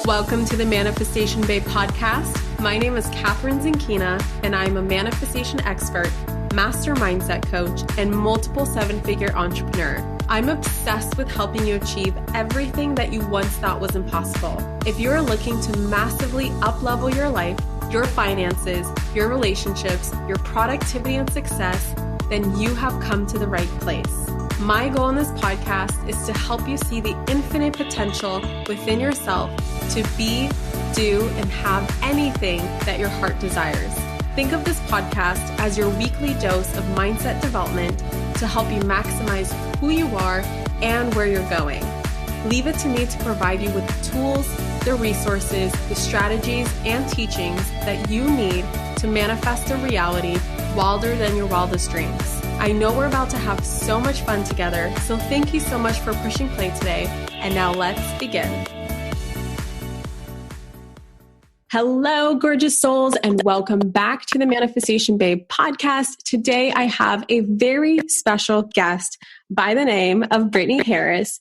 Welcome to the Manifestation Babe podcast. My name is Catherine Zinkina, and I'm a manifestation expert, master mindset coach, and multiple seven-figure entrepreneur. I'm obsessed with helping you achieve everything that you once thought was impossible. If you're looking to massively up-level your life, your finances, your relationships, your productivity and success, then you have come to the right place. My goal in this podcast is to help you see the infinite potential within yourself to be, do, and have anything that your heart desires. Think of this podcast as your weekly dose of mindset development to help you maximize who you are and where you're going. Leave it to me to provide you with the tools, the resources, the strategies, and teachings that you need to manifest a reality wilder than your wildest dreams. I know we're about to have so much fun together, so thank you so much for pushing play today. And now let's begin. Hello, gorgeous souls, and welcome back to the Manifestation Babe podcast. Today, I have a very special guest by the name of Brittney Harris,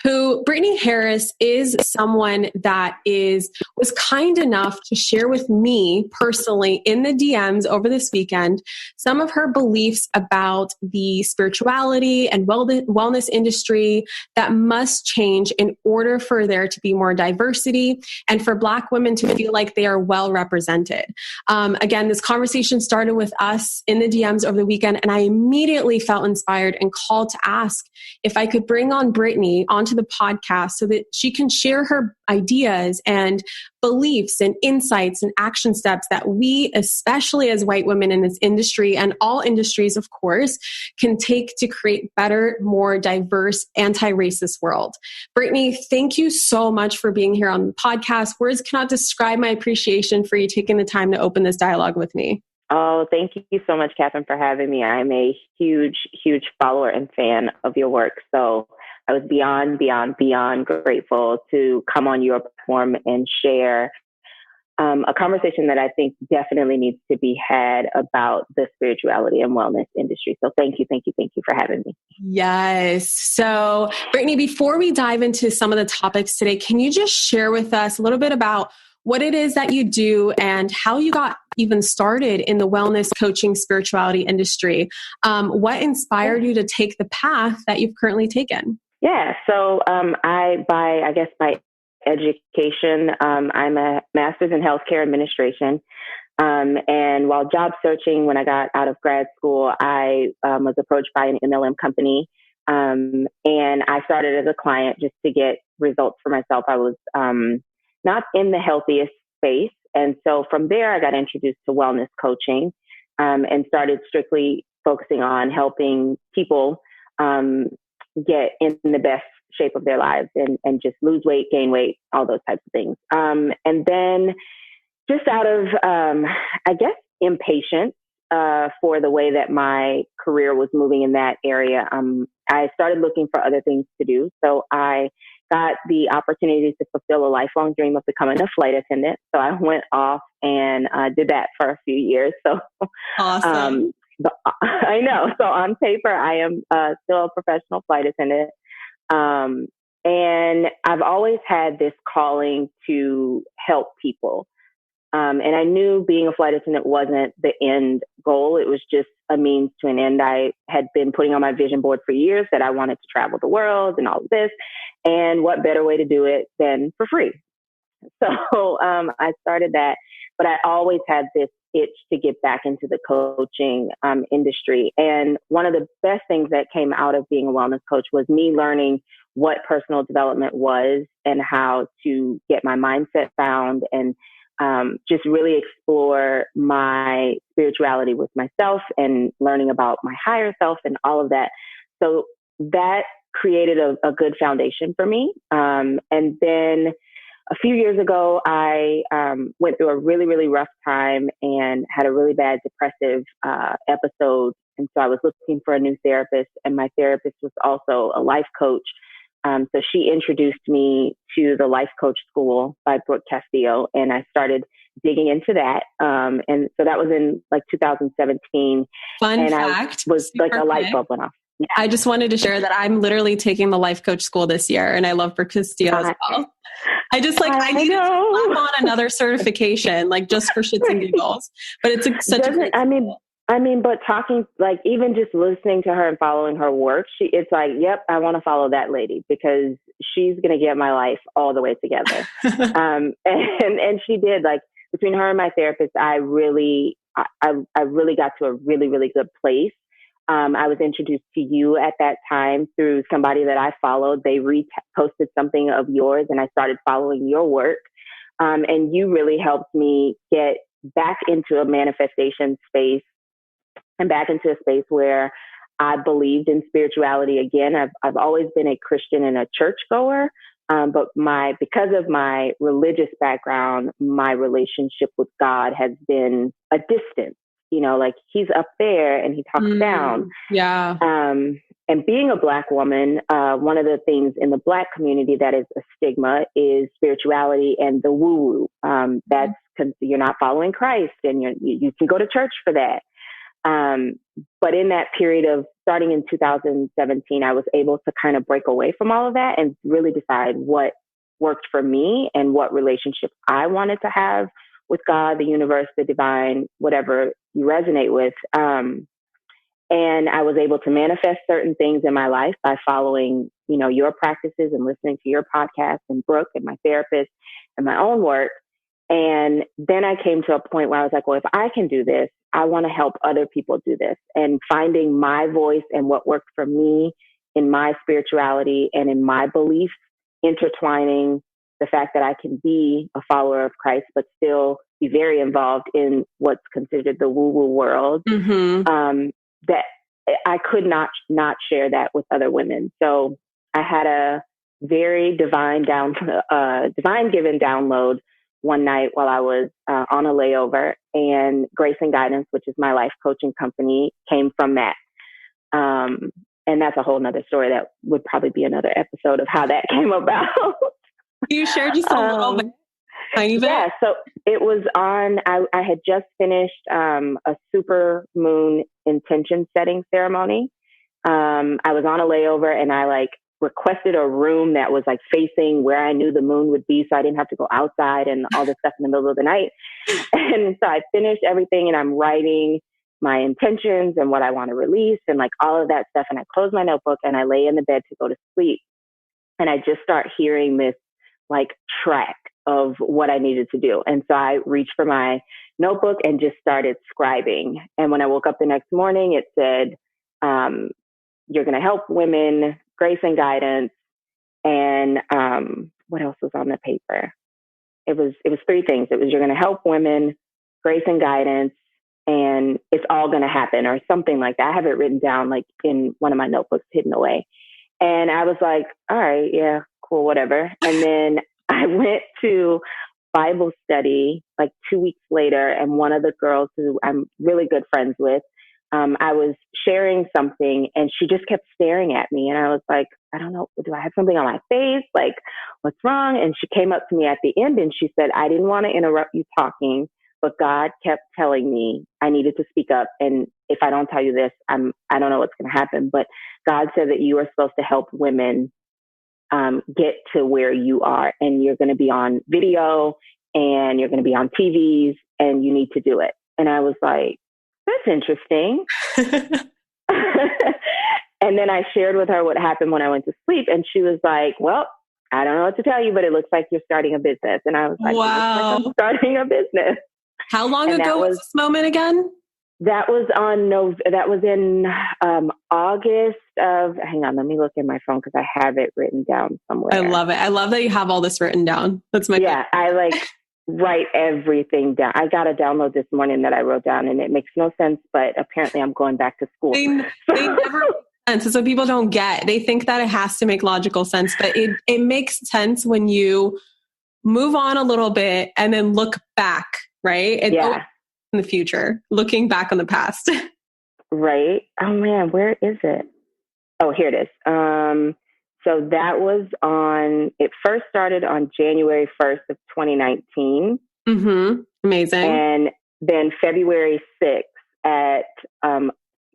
Brittney Harris is someone that was kind enough to share with me personally in the DMs over this weekend some of her beliefs about the spirituality and wellness industry that must change in order for there to be more diversity and for Black women to feel like they are well represented. Again, this conversation started with us in the DMs over the weekend, and I immediately felt inspired and called to ask if I could bring on Brittney onto the podcast so that she can share her ideas and beliefs and insights and action steps that we, especially as white women in this industry and all industries, of course, can take to create better, more diverse, anti-racist world. Brittney, thank you so much for being here on the podcast. Words cannot describe my appreciation for you taking the time to open this dialogue with me. Oh, thank you so much, Catherine, for having me. I'm a huge, huge follower and fan of your work. So I was beyond grateful to come on your platform and share a conversation that I think definitely needs to be had about the spirituality and wellness industry. So thank you for having me. Yes. So Brittney, before we dive into some of the topics today, can you just share with us a little bit about what it is that you do and how you got even started in the wellness coaching spirituality industry? What inspired you to take the path that you've currently taken? Yeah. So by education, I'm a master's in healthcare administration. And while job searching, when I got out of grad school, I was approached by an MLM company. And I started as a client just to get results for myself. I was not in the healthiest space. And so from there, I got introduced to wellness coaching and started strictly focusing on helping people get in the best shape of their lives and just lose weight, gain weight, all those types of things. And then just out of, impatience for the way that my career was moving in that area, I started looking for other things to do. So I got the opportunity to fulfill a lifelong dream of becoming a flight attendant. So I went off and did that for a few years. So awesome. I know. So on paper, I am still a professional flight attendant. And I've always had this calling to help people. And I knew being a flight attendant wasn't the end goal. It was just a means to an end. I had been putting on my vision board for years that I wanted to travel the world and all of this. And what better way to do it than for free? So I started that, but I always had this itch to get back into the coaching industry. And one of the best things that came out of being a wellness coach was me learning what personal development was and how to get my mindset found and just really explore my spirituality with myself and learning about my higher self and all of that. So that created a good foundation for me. And then a few years ago, I went through a really, really rough time and had a really bad depressive episode. And so I was looking for a new therapist, and my therapist was also a life coach. So she introduced me to the Life Coach School by Brooke Castillo, and I started digging into that. And so that was in like 2017. Fun and fact. I was like a light bulb went off. I just wanted to share that I'm literally taking the life coach school this year, and I love for Castillo as well. I just I needed to slap on another certification, like just for shits and giggles. But it's such a great school. But talking, like, even just listening to her and following her work, it's like, yep, I want to follow that lady because she's going to get my life all the way together. And she did. Like, between her and my therapist, I really got to a really, really good place. I was introduced to you at that time through somebody that I followed. They reposted something of yours, and I started following your work. And you really helped me get back into a manifestation space and back into a space where I believed in spirituality again. I've always been a Christian and a churchgoer, but because of my religious background, my relationship with God has been a distance. You know, like, he's up there and he talks down. Yeah. And being a Black woman, one of the things in the Black community that is a stigma is spirituality and the woo-woo. That's because you're not following Christ, and you can go to church for that. But in that period of starting in 2017, I was able to kind of break away from all of that and really decide what worked for me and what relationship I wanted to have with God, the universe, the divine, whatever you resonate with. And I was able to manifest certain things in my life by following, your practices and listening to your podcast and Brooke and my therapist and my own work. And then I came to a point where I was like, well, if I can do this, I want to help other people do this. And finding my voice and what worked for me in my spirituality and in my beliefs, intertwining the fact that I can be a follower of Christ, but still be very involved in what's considered the woo-woo world, that I could not share that with other women. So I had a very divine given download one night while I was on a layover, and Grace and Guidance, which is my life coaching company, came from that. And that's a whole nother story that would probably be another episode of how that came about. You shared just a little bit. Yeah, so it was I had just finished a super moon intention setting ceremony. I was on a layover, and I requested a room that was facing where I knew the moon would be, so I didn't have to go outside and all this stuff in the middle of the night. And so I finished everything, and I'm writing my intentions and what I want to release and all of that stuff. And I close my notebook and I lay in the bed to go to sleep. And I just start hearing this track of what I needed to do. And so I reached for my notebook and just started scribing. And when I woke up the next morning, it said, you're going to help women, Grace and Guidance. And what else was on the paper? It was three things. It was, you're going to help women, Grace and Guidance, and it's all going to happen, or something like that. I have it written down in one of my notebooks hidden away. And I was like, all right, yeah, cool, whatever. And then I went to Bible study 2 weeks later, and one of the girls who I'm really good friends with, I was sharing something and she just kept staring at me. And I was like, I don't know, do I have something on my face? What's wrong? And she came up to me at the end and she said, I didn't want to interrupt you talking, but God kept telling me I needed to speak up. And if I don't tell you this, I don't know what's going to happen. But God said that you are supposed to help women get to where you are, and you're going to be on video and you're going to be on TVs, and you need to do it. And I was like, that's interesting. And then I shared with her what happened when I went to sleep, and she was like, well, I don't know what to tell you, but it looks like you're starting a business. And I was like, wow, I'm starting a business. How long ago was this moment again? That was in August of, hang on, let me look in my phone because I have it written down somewhere. I love it. I love that you have all this written down. That's my favorite. I write everything down. I got a download this morning that I wrote down, and it makes no sense, but apparently I'm going back to school. They never make sense. So people don't get, they think that it has to make logical sense, but it makes sense when you move on a little bit and then look back, right? And in the future, looking back on the past. Right. Oh man, where is it? Oh, here it is. So that was it first started on January 1st of 2019. Mm-hmm. Amazing. And then February 6th at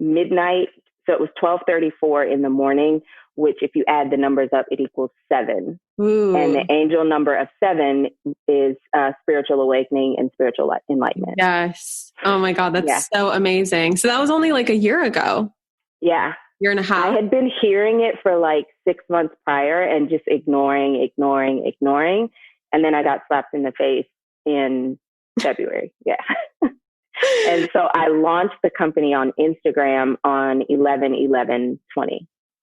midnight So it was 12:34 in the morning, which if you add the numbers up, it equals 7. Ooh. And the angel number of 7 is spiritual awakening and spiritual enlightenment. Yes. Oh my God. That's so amazing. So that was only like a year ago. Yeah. Year and a half. I had been hearing it for like 6 months prior and just ignoring. And then I got slapped in the face in February. Yeah. And so I launched the company on Instagram on 11/11/20.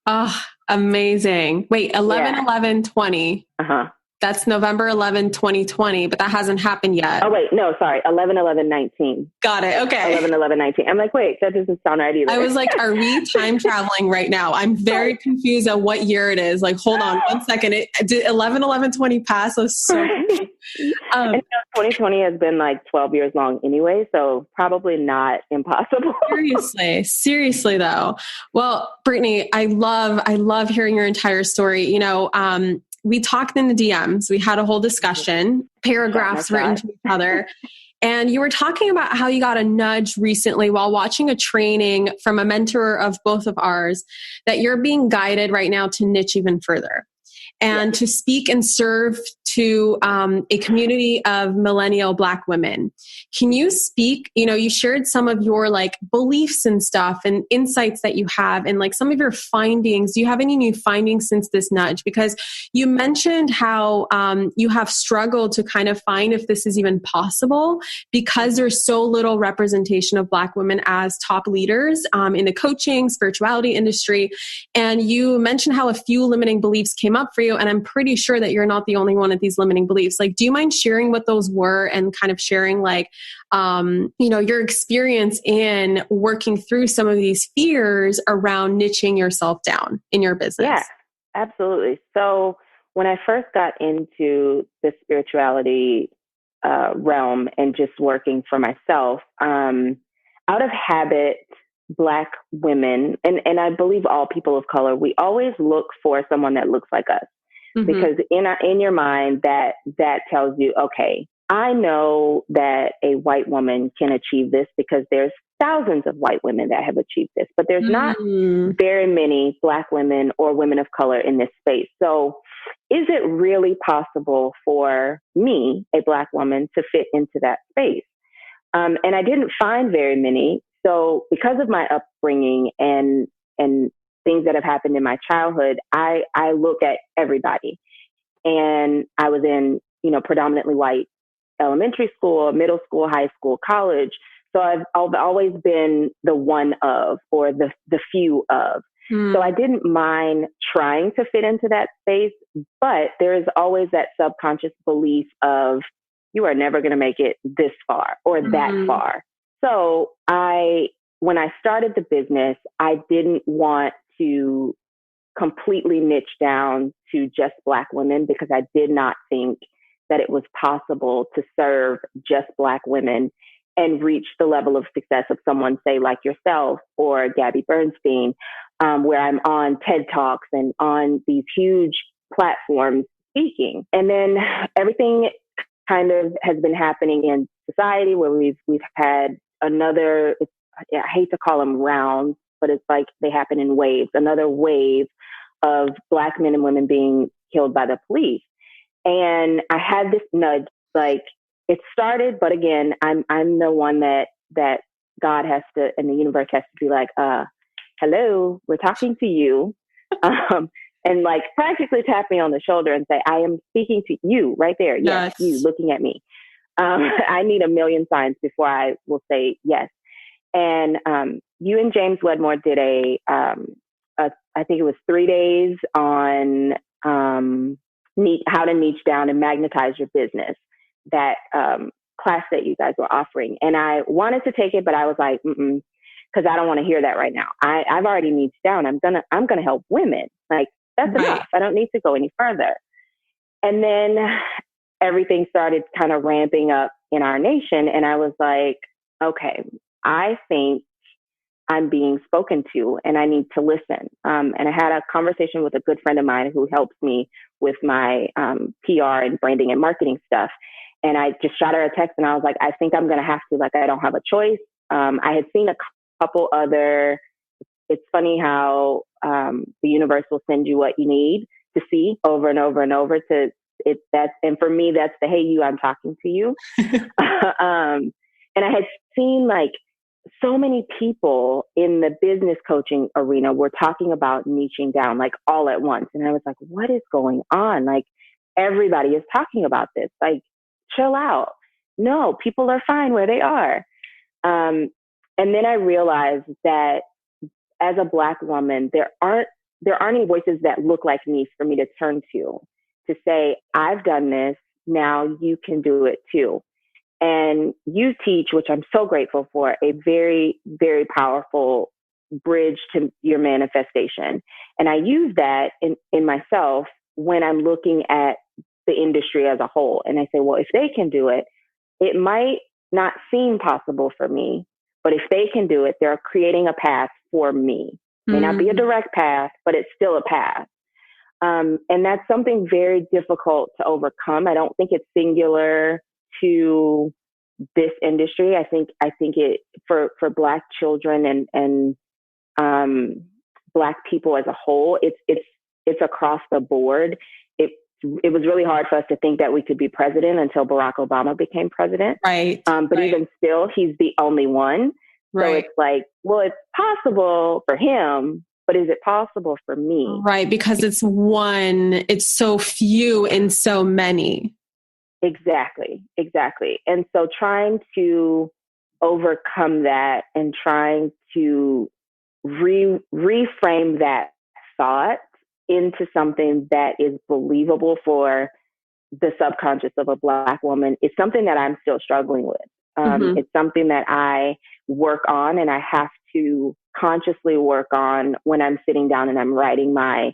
Oh, amazing. Wait, 11/11/20. Uh-huh. That's November 11, 2020, but that hasn't happened yet. Oh, wait, no, sorry. 11/11/19. Got it. Okay. 11/11/19. I'm like, wait, that doesn't sound right either. I was like, are we time traveling right now? I'm very confused at what year it is. Like, hold on one second. Did 11/11/20 pass? I was so and 2020 has been like 12 years long anyway, so probably not impossible. Seriously though. Well, Brittney, I love hearing your entire story. You know, we talked in the DMs. We had a whole discussion, paragraphs written to each other. And you were talking about how you got a nudge recently while watching a training from a mentor of both of ours, that you're being guided right now to niche even further and to speak and serve to a community of millennial Black women. Can you speak, you know, you shared some of your like beliefs and stuff and insights that you have and like some of your findings. Do you have any new findings since this nudge? Because you mentioned how you have struggled to kind of find if this is even possible because there's so little representation of Black women as top leaders in the coaching, spirituality industry. And you mentioned how a few limiting beliefs came up for you. And I'm pretty sure that you're not the only one of these limiting beliefs. Like, do you mind sharing what those were and kind of sharing like, you know, your experience in working through some of these fears around niching yourself down in your business? Yeah, absolutely. So when I first got into the spirituality realm and just working for myself, out of habit, Black women, and I believe all people of color, we always look for someone that looks like us. Mm-hmm. Because in your mind, that tells you, okay, I know that a white woman can achieve this because there's thousands of white women that have achieved this, but there's not very many Black women or women of color in this space. So is it really possible for me, a Black woman, to fit into that space? And I didn't find very many. So because of my upbringing and things that have happened in my childhood, I look at everybody. And I was in, you know, predominantly white elementary school, middle school, high school, college. So I've always been the one of, or the few of. So I didn't mind trying to fit into that space, but there is always that subconscious belief of you are never going to make it this far or that far. So when I started the business, I didn't want to completely niche down to just Black women because I did not think that it was possible to serve just Black women and reach the level of success of someone, say, like yourself or Gabby Bernstein, where I'm on TED Talks and on these huge platforms speaking. And then everything kind of has been happening in society where we've had another, I hate to call them rounds, but it's like they happen in waves, another wave of Black men and women being killed by the police. And I had this nudge, like it started, but again, I'm the one that God has to, and the universe has to be like, hello, we're talking to you. And like practically tap me on the shoulder and say, I am speaking to you right there. Yes, you looking at me. I need a million signs before I will say yes. And you and James Wedmore did I think it was 3 days on how to niche down and magnetize your business, that class that you guys were offering. And I wanted to take it, but I was like, because I don't want to hear that right now. I've already niched down. I'm gonna help women. Like that's enough. I don't need to go any further. And then everything started kind of ramping up in our nation. And I was like, okay, I think I'm being spoken to and I need to listen. And I had a conversation with a good friend of mine who helps me with my PR and branding and marketing stuff. And I just shot her a text and I was like, I think I'm going to have to, like, I don't have a choice. I had seen a couple other it's funny how the universe will send you what you need to see over and over and over. And for me, that's the hey you, I'm talking to you. And I had seen like so many people in the business coaching arena were talking about niching down like all at once, and I was like, what is going on? Like everybody is talking about this. Like chill out. No, people are fine where they are. And then I realized that as a Black woman, there aren't any voices that look like me for me to turn to say, I've done this, now you can do it too. And you teach, which I'm so grateful for, a very, very powerful bridge to your manifestation. And I use that in myself when I'm looking at the industry as a whole. And I say, well, if they can do it, it might not seem possible for me, but if they can do it, they're creating a path for me. It may not be a direct path, but it's still a path. And that's something very difficult to overcome. I don't think it's singular to this industry. I think it for Black children and Black people as a whole, it's across the board. It was really hard for us to think that we could be president until Barack Obama became president. Right. But even still, he's the only one. So it's like, well, it's possible for him, but is it possible for me? Right. Because it's so few and so many. Exactly. And so trying to overcome that and trying to reframe that thought into something that is believable for the subconscious of a Black woman is something that I'm still struggling with. It's something that I work on, and I have to consciously work on when I'm sitting down and I'm writing my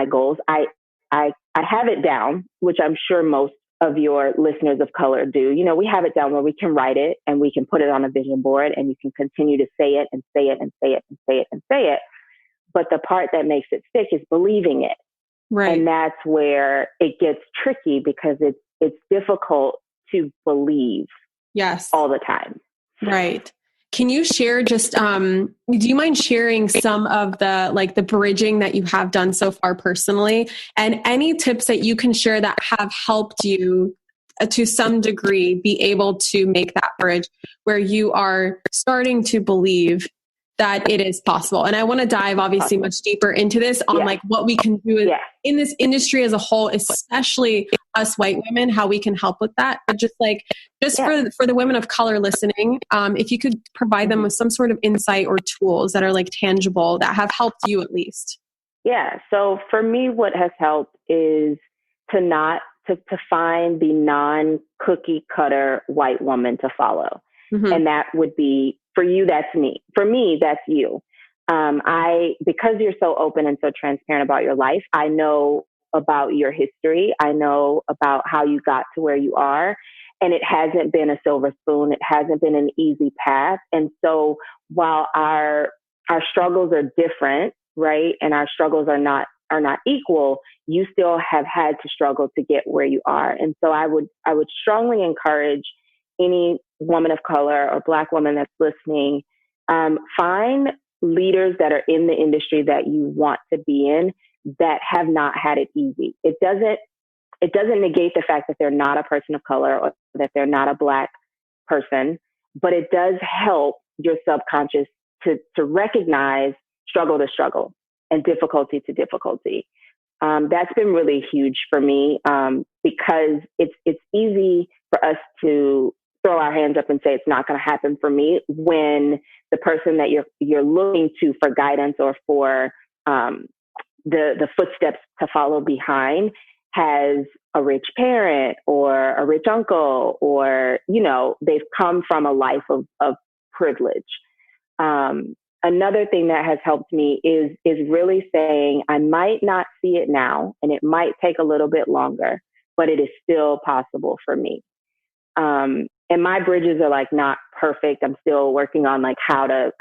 goals. I have it down, which I'm sure most of your listeners of color do. You know, we have it down where we can write it and we can put it on a vision board, and you can continue to say it and say it and say it and say it and say it. But the part that makes it stick is believing it. Right. And that's where it gets tricky, because it's difficult to believe. Yes. All the time. Right. Can you share do you mind sharing some of the bridging that you have done so far personally, and any tips that you can share that have helped you to some degree be able to make that bridge where you are starting to believe that it is possible? And I want to dive obviously much deeper into this on like what we can do in this industry as a whole, especially us white women, how we can help with that. But just for the women of color listening, if you could provide them with some sort of insight or tools that are like tangible that have helped you at least. Yeah. So for me, what has helped is to find the non-cookie cutter white woman to follow. And that would be, for you, that's me. For me, that's you. Because you're so open and so transparent about your life, I know about your history. I know about how you got to where you are. And it hasn't been a silver spoon. It hasn't been an easy path. And so while our struggles are different, right, and our struggles are not equal, you still have had to struggle to get where you are. And so I would strongly encourage any woman of color or Black woman that's listening, find leaders that are in the industry that you want to be in that have not had it easy. It doesn't negate the fact that they're not a person of color or that they're not a Black person, but it does help your subconscious to recognize struggle to struggle and difficulty to difficulty. That's been really huge for me, because it's easy for us to throw our hands up and say it's not going to happen for me when the person that you're looking to for guidance or for the footsteps to follow behind has a rich parent or a rich uncle, or they've come from a life of privilege. Another thing that has helped me is really saying I might not see it now, and it might take a little bit longer, but it is still possible for me. And my bridges are like not perfect. I'm still working on like how to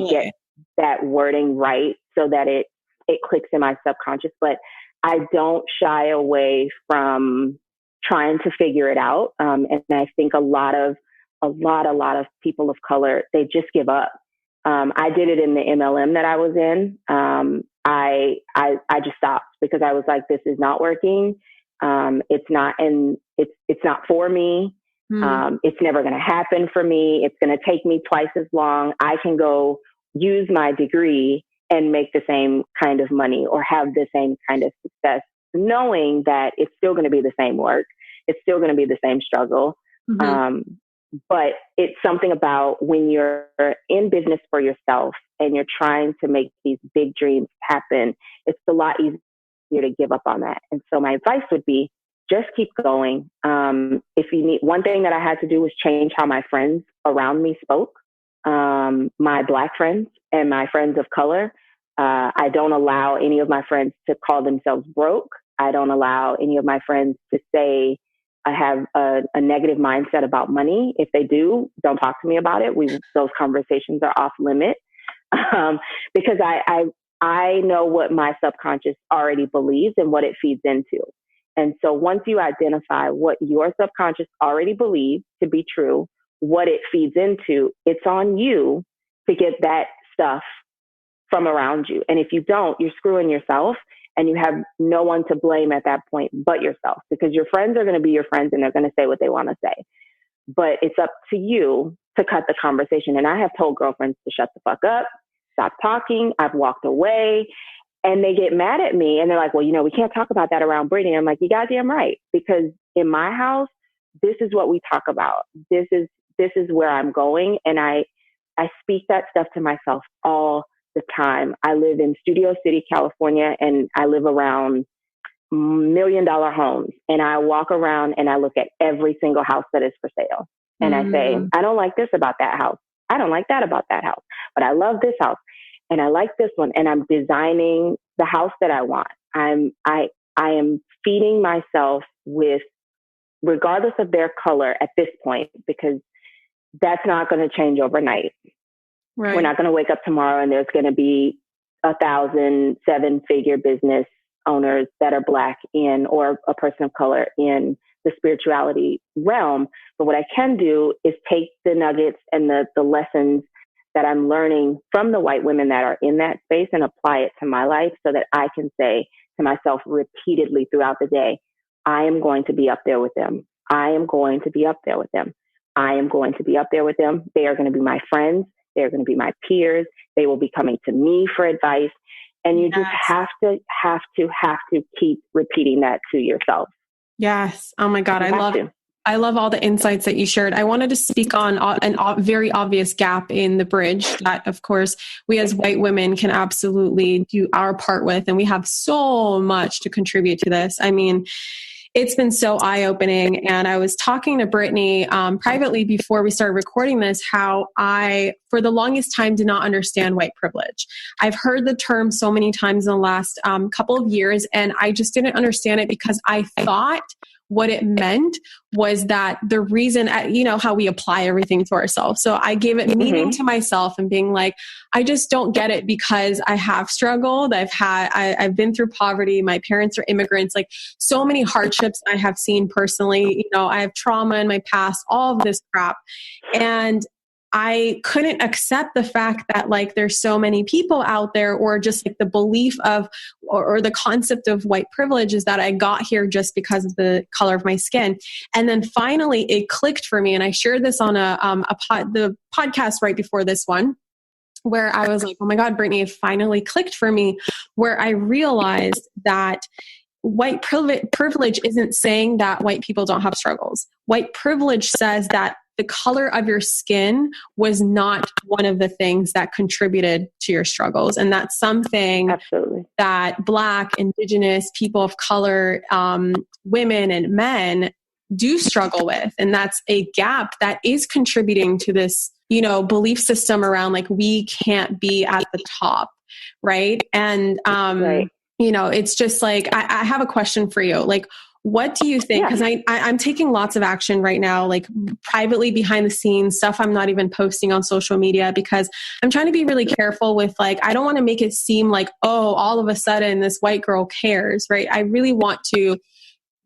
get that wording right so that it clicks in my subconscious. But I don't shy away from trying to figure it out. And I think a lot of people of color, they just give up. I did it in the MLM that I was in. I just stopped because I was like, this is not working. It's not for me. It's never going to happen for me. It's going to take me twice as long. I can go use my degree and make the same kind of money or have the same kind of success, knowing that it's still going to be the same work. It's still going to be the same struggle. But it's something about when you're in business for yourself and you're trying to make these big dreams happen, it's a lot easier to give up on that. And so my advice would be just keep going. If you need, one thing that I had to do was change how my friends around me spoke. My Black friends and my friends of color. I don't allow any of my friends to call themselves broke. I don't allow any of my friends to say I have a negative mindset about money. If they do, don't talk to me about it. Those conversations are off limit because I know what my subconscious already believes and what it feeds into. And so once you identify what your subconscious already believes to be true, what it feeds into, it's on you to get that stuff from around you. And if you don't, you're screwing yourself. And you have no one to blame at that point but yourself, because your friends are going to be your friends and they're going to say what they want to say. But it's up to you to cut the conversation. And I have told girlfriends to shut the fuck up, stop talking. I've walked away and they get mad at me and they're like, well, we can't talk about that around Brittney. I'm like, you goddamn right. Because in my house, this is what we talk about. This is where I'm going. And I speak that stuff to myself all the time. I live in Studio City, California, and I live around $1 million homes. And I walk around and I look at every single house that is for sale. And I say, I don't like this about that house. I don't like that about that house, but I love this house and I like this one. And I'm designing the house that I want. I am feeding myself with, regardless of their color at this point, because that's not going to change overnight. Right. We're not going to wake up tomorrow and there's going to be 1,000 7-figure business owners that are Black or a person of color in the spirituality realm. But what I can do is take the nuggets and the lessons that I'm learning from the white women that are in that space and apply it to my life so that I can say to myself repeatedly throughout the day, I am going to be up there with them. I am going to be up there with them. I am going to be up there with them. They are going to be my friends. They're going to be my peers. They will be coming to me for advice. And you just have to keep repeating that to yourself. Yes. Oh my God. I love all the insights that you shared. I wanted to speak on a very obvious gap in the bridge that, of course, we as white women can absolutely do our part with. And we have so much to contribute to this. I mean, it's been so eye-opening. And I was talking to Brittney privately before we started recording this, how I, for the longest time, did not understand white privilege. I've heard the term so many times in the last couple of years, and I just didn't understand it because I thought what it meant was that the reason, how we apply everything to ourselves. So I gave it meaning to myself and being like, I just don't get it because I have struggled. I've been through poverty. My parents are immigrants, like so many hardships I have seen personally. I have trauma in my past, all of this crap. And I couldn't accept the fact that like there's so many people out there, or just like the belief of, or the concept of white privilege is that I got here just because of the color of my skin. And then finally it clicked for me. And I shared this on the podcast right before this one, where I was like, oh my God, Brittney, it finally clicked for me, where I realized that white privilege isn't saying that white people don't have struggles. White privilege says that the color of your skin was not one of the things that contributed to your struggles. And that's something Absolutely. That Black, Indigenous, people of color, women and men do struggle with. And that's a gap that is contributing to this, belief system around like, we can't be at the top. Right. And, right. It's just like, I have a question for you. Like, what do you think? Because I'm taking lots of action right now, like privately behind the scenes, stuff I'm not even posting on social media, because I'm trying to be really careful with like, I don't want to make it seem like, oh, all of a sudden this white girl cares, right? I really want to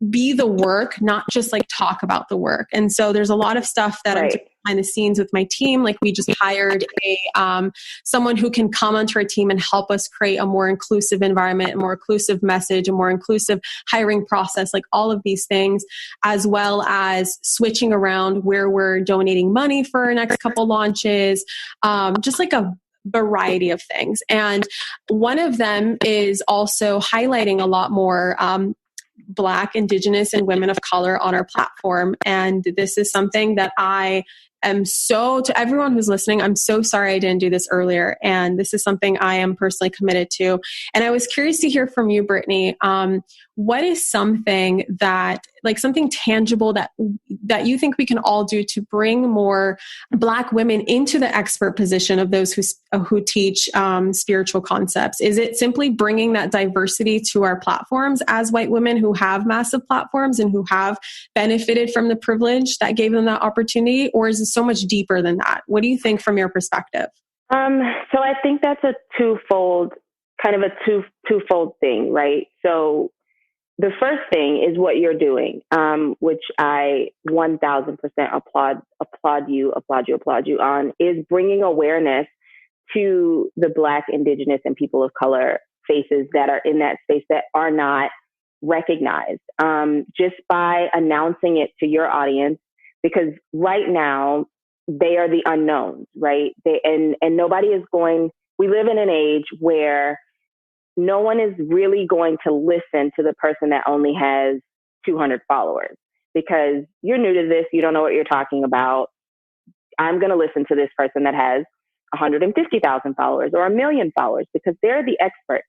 be the work, not just like talk about the work. And so there's a lot of stuff that I'm behind the scenes with my team. Like we just hired someone who can come onto our team and help us create a more inclusive environment, a more inclusive message, a more inclusive hiring process, like all of these things, as well as switching around where we're donating money for our next couple launches, just like a variety of things. And one of them is also highlighting a lot more Black, Indigenous, and women of color on our platform. And this is something that I am to everyone who's listening, I'm so sorry I didn't do this earlier. And this is something I am personally committed to. And I was curious to hear from you, Brittney. What is something something tangible that you think we can all do to bring more Black women into the expert position of those who teach spiritual concepts? Is it simply bringing that diversity to our platforms as white women who have massive platforms and who have benefited from the privilege that gave them that opportunity? Or is it so much deeper than that? What do you think from your perspective? So I think that's a twofold thing, right? So the first thing is what you're doing, which I 1000% applaud you on, is bringing awareness to the Black, Indigenous, and people of color faces that are in that space that are not recognized, just by announcing it to your audience, because right now they are the unknowns, right? And nobody is we live in an age where no one is really going to listen to the person that only has 200 followers, because you're new to this. You don't know what you're talking about. I'm going to listen to this person that has 150,000 followers or 1 million followers, because they're the expert,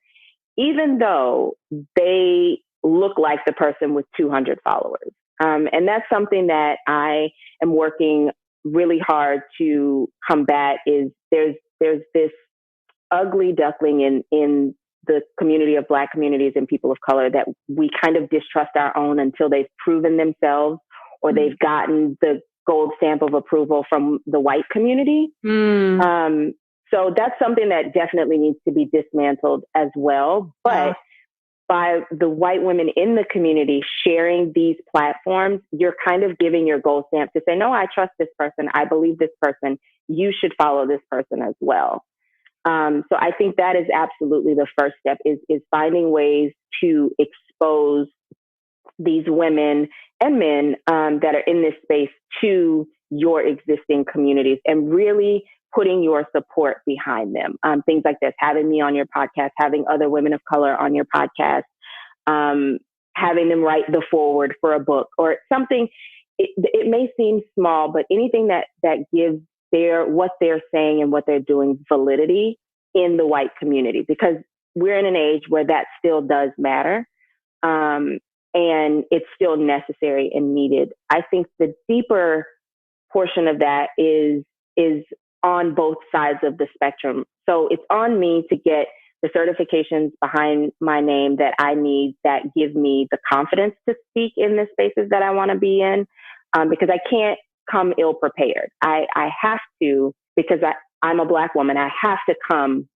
even though they look like the person with 200 followers. And that's something that I am working really hard to combat. Is there's this ugly duckling in the community of Black communities and people of color that we kind of distrust our own until they've proven themselves or they've gotten the gold stamp of approval from the white community. So that's something that definitely needs to be dismantled as well. But by the white women in the community sharing these platforms, you're kind of giving your gold stamp to say, no, I trust this person. I believe this person. You should follow this person as well. So I think that is absolutely the first step, is finding ways to expose these women and men that are in this space to your existing communities and really putting your support behind them. Things like this, having me on your podcast, having other women of color on your podcast, having them write the foreword for a book or something. It may seem small, but anything that gives what they're saying and what they're doing validity in the white community, because we're in an age where that still does matter. And it's still necessary and needed. I think the deeper portion of that is on both sides of the spectrum. So it's on me to get the certifications behind my name that I need, that give me the confidence to speak in the spaces that I want to be in, because I can't come ill prepared. I have to, because I'm a Black woman, I have to come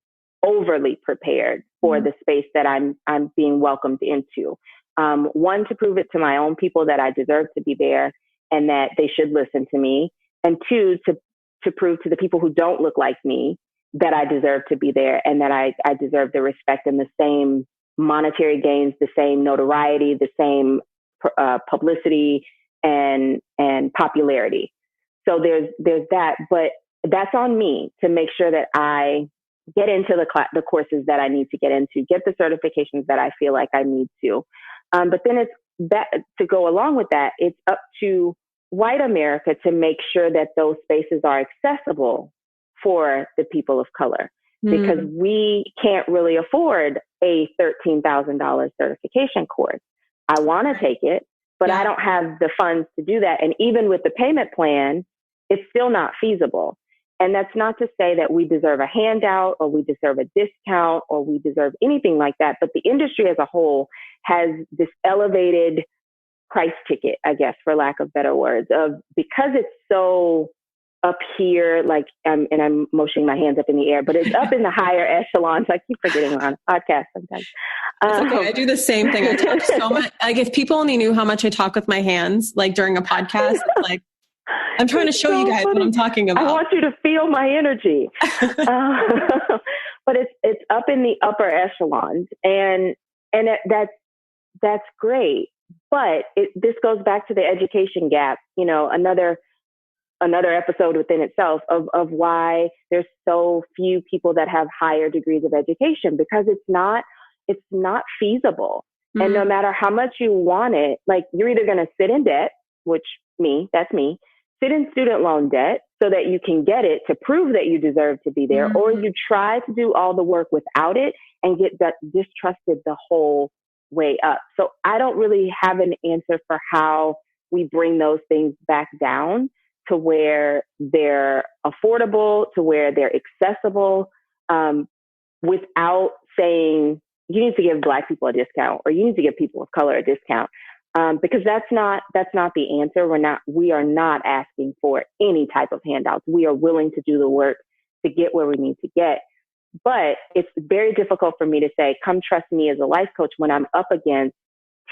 overly prepared for the space that I'm being welcomed into. One, to prove it to my own people that I deserve to be there and that they should listen to me. And two, to prove to the people who don't look like me that I deserve to be there and that I deserve the respect and the same monetary gains, the same notoriety, the same publicity and popularity. So there's that, but that's on me to make sure that I get into the courses that I need to get into, get the certifications that I feel like I need to. But then it's that, to go along with that, it's up to white America to make sure that those spaces are accessible for the people of color, because we can't really afford a $13,000 certification course. I want to take it, but I don't have the funds to do that. And even with the payment plan, it's still not feasible. And that's not to say that we deserve a handout or we deserve a discount or we deserve anything like that. But the industry as a whole has this elevated price ticket, I guess, for lack of better words, of because it's so up here, like, and I'm motioning my hands up in the air, but it's up in the higher echelons. I keep forgetting we're on a podcast sometimes. It's okay. I do the same thing. I talk so much. Like, if people only knew how much I talk with my hands, like during a podcast, it's like, I'm trying to show you guys what I'm talking about. I want you to feel my energy. But it's up in the upper echelons, and that's great. But this goes back to the education gap. Another episode within itself of why there's so few people that have higher degrees of education, because it's not feasible. Mm-hmm. And no matter how much you want it, like, you're either going to sit in debt, that's me, sit in student loan debt so that you can get it to prove that you deserve to be there, mm-hmm. or you try to do all the work without it and get distrusted the whole way up. So I don't really have an answer for how we bring those things back down to where they're affordable, to where they're accessible, without saying you need to give Black people a discount or you need to give people of color a discount, because that's not the answer. We are not asking for any type of handouts. We are willing to do the work to get where we need to get. But it's very difficult for me to say, come trust me as a life coach, when I'm up against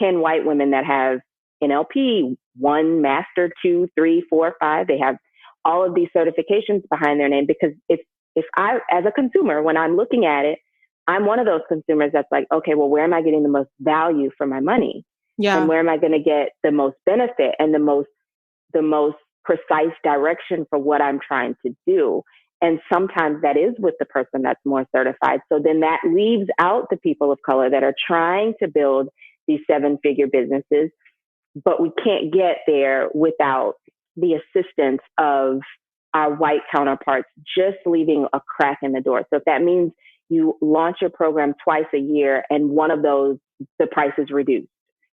10 white women that have NLP, 1 master, 2, 3, 4, 5. They have all of these certifications behind their name, because if I, as a consumer, when I'm looking at it, I'm one of those consumers that's like, okay, well, where am I getting the most value for my money? Yeah. And where am I going to get the most benefit and the most precise direction for what I'm trying to do? And sometimes that is with the person that's more certified. So then that leaves out the people of color that are trying to build these 7-figure businesses, but we can't get there without the assistance of our white counterparts just leaving a crack in the door. So if that means you launch your program twice a year and one of those, the price is reduced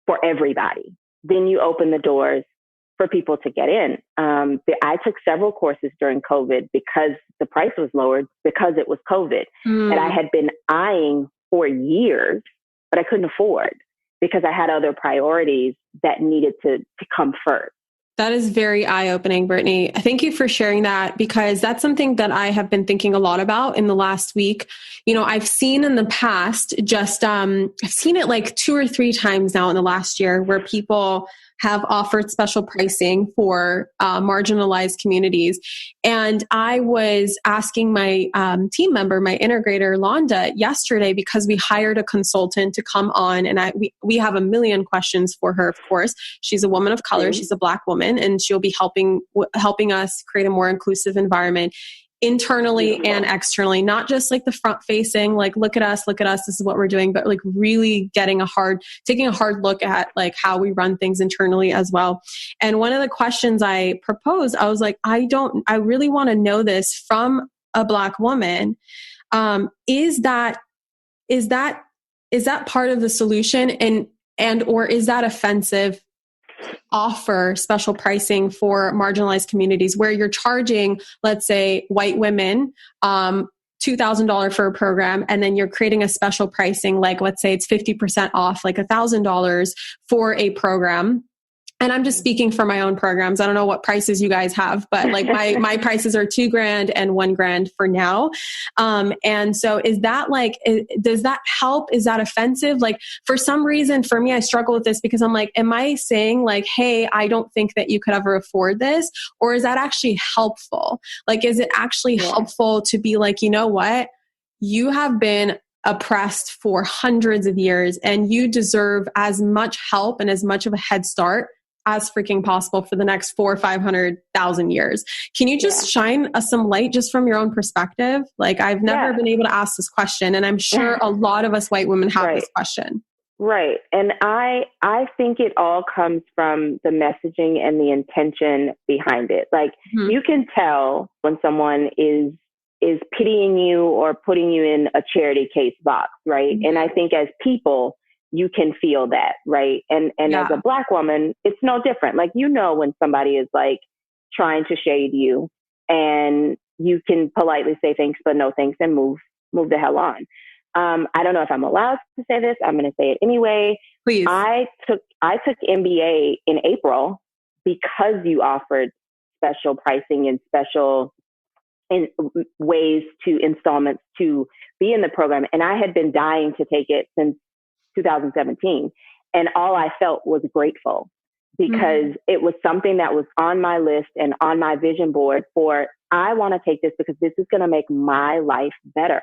for everybody, then you open the doors for people to get in. I took several courses during COVID because the price was lowered, because it was COVID. And I had been eyeing for years, but I couldn't afford because I had other priorities that needed to come first. That is very eye-opening, Brittney. Thank you for sharing that, because that's something that I have been thinking a lot about in the last week. I've seen in the past, I've seen it like 2 or 3 times now in the last year, where people have offered special pricing for marginalized communities. And I was asking my team member, my integrator, Londa, yesterday, because we hired a consultant to come on, and we have a million questions for her, of course. She's a woman of color. She's a Black woman, and she'll be helping us create a more inclusive environment internally and externally, not just like the front facing, like, look at us, this is what we're doing, but like really taking a hard look at like how we run things internally as well. And one of the questions I proposed, I was like, I really want to know this from a Black woman. Is that part of the solution, and or is that offensive? Offer special pricing for marginalized communities where you're charging, let's say, white women $2,000 for a program, and then you're creating a special pricing, like let's say it's 50% off, like $1,000 for a program. And I'm just speaking for my own programs. I don't know what prices you guys have, but like my prices are $2,000 and $1,000 for now. And so is that like, does that help? Is that offensive? Like, for some reason, for me, I struggle with this because I'm like, am I saying like, hey, I don't think that you could ever afford this? Or is that actually helpful? Like, is it actually helpful to be like, you know what? You have been oppressed for hundreds of years and you deserve as much help and as much of a head start as freaking possible for the next 400,000 or 500,000 years. Can you just shine some light just from your own perspective? Like, I've never been able to ask this question, and I'm sure a lot of us white women have this question. Right. And I think it all comes from the messaging and the intention behind it. Like, you can tell when someone is pitying you or putting you in a charity case box, right? And I think as people, you can feel that, right? And as a Black woman, it's no different. Like, you know, when somebody is like trying to shade you, and you can politely say thanks, but no thanks, and move the hell on. I don't know if I'm allowed to say this. I'm going to say it anyway. Please. I took MBA in April because you offered special pricing and special in ways to installments to be in the program. And I had been dying to take it since 2017. And all I felt was grateful because it was something that was on my list and on my vision board for, I want to take this because this is going to make my life better.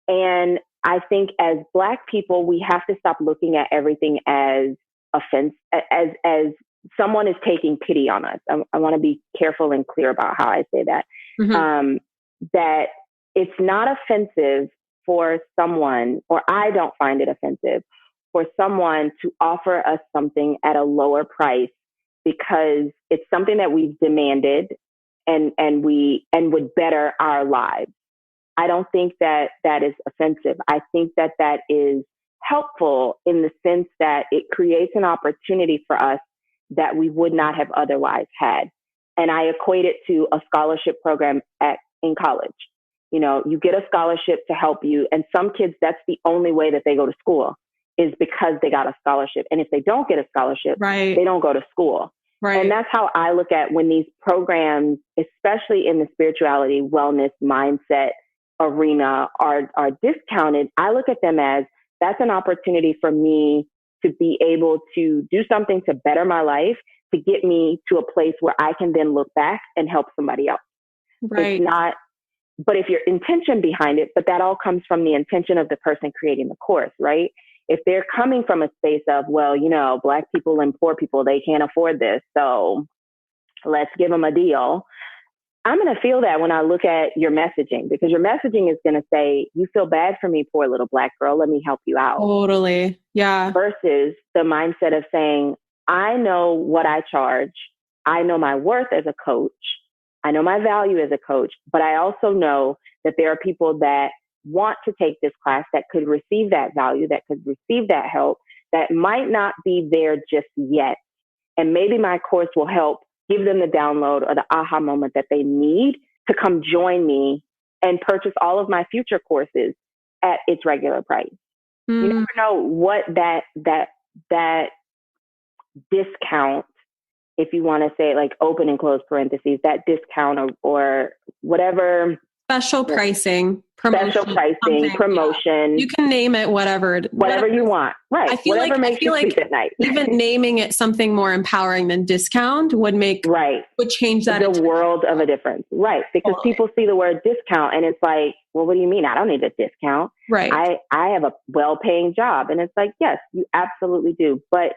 And I think as Black people, we have to stop looking at everything as offense, as someone is taking pity on us. I want to be careful and clear about how I say that. That it's not offensive for someone, or I don't find it offensive for someone to offer us something at a lower price because it's something that we've demanded and would better our lives. I don't think that is offensive. I think that is helpful in the sense that it creates an opportunity for us that we would not have otherwise had. And I equate it to a scholarship program in college. You know, you get a scholarship to help you. And some kids, that's the only way that they go to school, is because they got a scholarship. And if they don't get a scholarship, they don't go to school. Right. And that's how I look at when these programs, especially in the spirituality, wellness, mindset arena, are discounted. I look at them as, that's an opportunity for me to be able to do something to better my life, to get me to a place where I can then look back and help somebody else. Right. It's not, but if your intention behind it, but that all comes from the intention of the person creating the course, right? If they're coming from a space of, well, you know, Black people and poor people, they can't afford this, so let's give them a deal. I'm going to feel that when I look at your messaging, because your messaging is going to say, you feel bad for me, poor little Black girl, let me help you out. Totally. Yeah. Versus the mindset of saying, I know what I charge. I know my worth as a coach. I know my value as a coach, but I also know that there are people that want to take this class, that could receive that value, that could receive that help, that might not be there just yet. And maybe my course will help give them the download or the aha moment that they need to come join me and purchase all of my future courses at its regular price. You never know what that discount, if you want to say it like open and close parentheses, that discount or whatever. Special pricing, promotion. Promotion. You can name it whatever you want. Right. I feel whatever makes you sleep at night. Even naming it something more empowering than discount would change that. The world of a difference. Right. Because people see the word discount and it's like, well, what do you mean? I don't need a discount. Right. I have a well-paying job. And it's like, yes, you absolutely do. But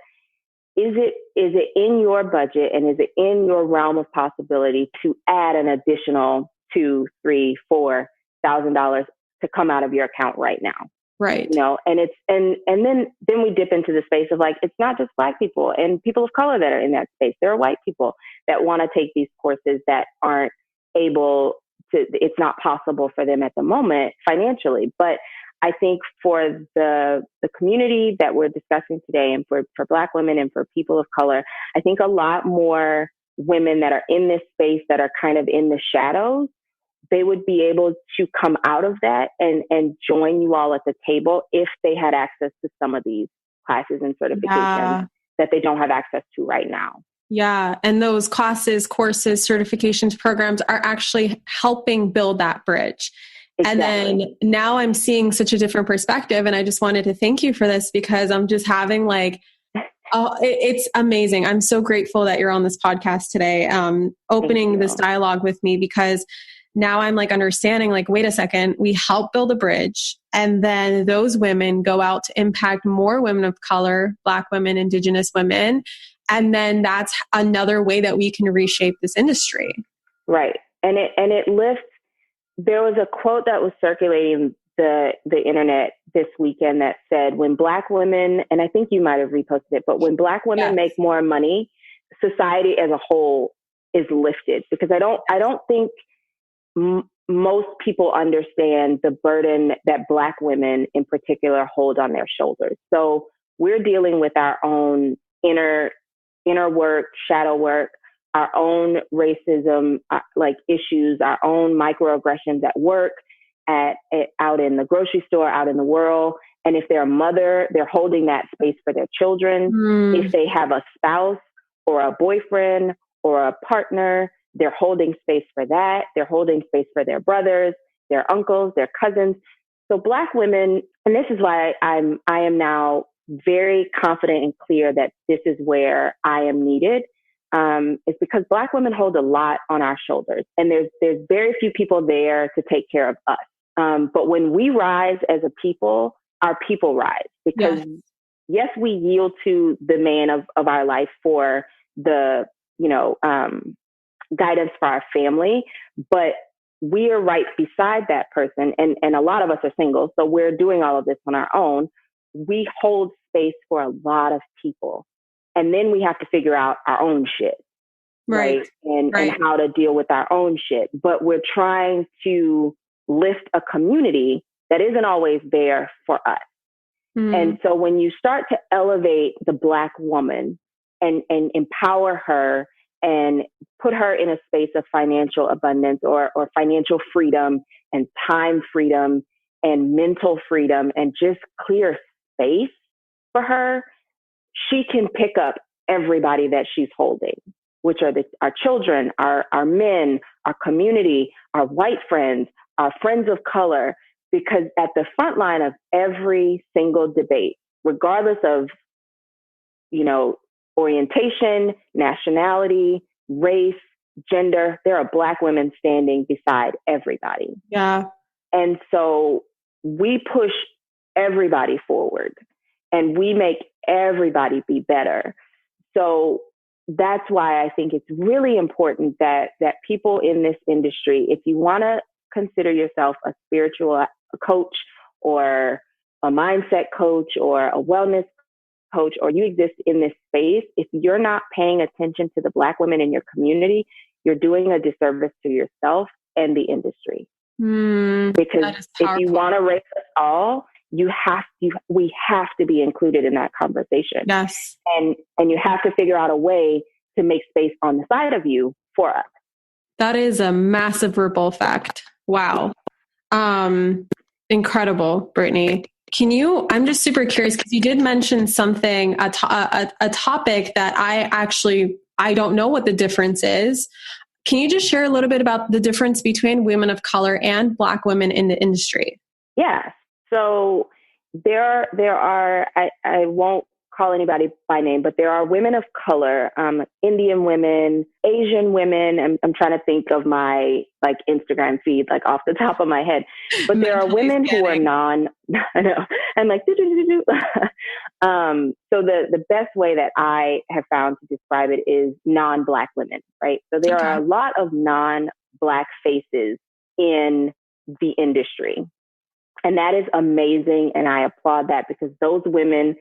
is it in your budget and is it in your realm of possibility to add an additional $2,000, $3,000, $4,000 to come out of your account right now? Right. You know, and it's, and then we dip into the space of like, it's not just Black people and people of color that are in that space. There are white people that want to take these courses that aren't able to, it's not possible for them at the moment financially. But I think for the community that we're discussing today, and for Black women and for people of color, I think a lot more women that are in this space that are kind of in the shadows, they would be able to come out of that and join you all at the table if they had access to some of these classes and certifications that they don't have access to right now. Yeah. And those classes, courses, certifications, programs are actually helping build that bridge. Exactly. And then now I'm seeing such a different perspective. And I just wanted to thank you for this, because I'm just having it's amazing. I'm so grateful that you're on this podcast today, opening this dialogue with me, because now I'm understanding, wait a second, we help build a bridge. And then those women go out to impact more women of color, Black women, Indigenous women. And then that's another way that we can reshape this industry. Right. And it lifts. There was a quote that was circulating the internet this weekend that said, when Black women, and I think you might have reposted it, but when Black women make more money, society as a whole is lifted. Because I don't think most people understand the burden that Black women in particular hold on their shoulders. So we're dealing with our own inner work, shadow work, our own racism, issues, our own microaggressions at work, out in the grocery store, out in the world. And if they're a mother, they're holding that space for their children. If they have a spouse or a boyfriend or a partner, they're holding space for that. They're holding space for their brothers, their uncles, their cousins. So Black women, and this is why I am now very confident and clear that this is where I am needed, is because Black women hold a lot on our shoulders, and there's very few people there to take care of us. But when we rise as a people, our people rise, because yes, we yield to the man of our life for the, guidance for our family, but we are right beside that person. And a lot of us are single, so we're doing all of this on our own. We hold space for a lot of people. And then we have to figure out our own shit. Right. And how to deal with our own shit. But we're trying to lift a community that isn't always there for us. And so when you start to elevate the Black woman and empower her and put her in a space of financial abundance or financial freedom and time freedom and mental freedom and just clear space for her, she can pick up everybody that she's holding, which are our children, our men, our community, our white friends, our friends of color, because at the front line of every single debate, regardless of, orientation, nationality, race, gender, there are Black women standing beside everybody. Yeah. And so we push everybody forward and we make everybody be better. So that's why I think it's really important that people in this industry, if you want to consider yourself a spiritual coach or a mindset coach or a wellness coach, or you exist in this space, if you're not paying attention to the Black women in your community, you're doing a disservice to yourself and the industry. Because if you want to raise us all, we have to be included in that conversation. Yes. And you have to figure out a way to make space on the side of you for us. That is a massive ripple effect. Wow. Incredible, Brittney. I'm just super curious because you did mention something, a topic that I don't know what the difference is. Can you just share a little bit about the difference between women of color and Black women in the industry? Yeah. So there are, I won't call anybody by name, but there are women of color, Indian women, Asian women. I'm trying to think of my Instagram feed, off the top of my head, but there are women who are I know, I'm like, so the best way that I have found to describe it is non-Black women, right? So there are a lot of non-Black faces in the industry. And that is amazing. And I applaud that because those women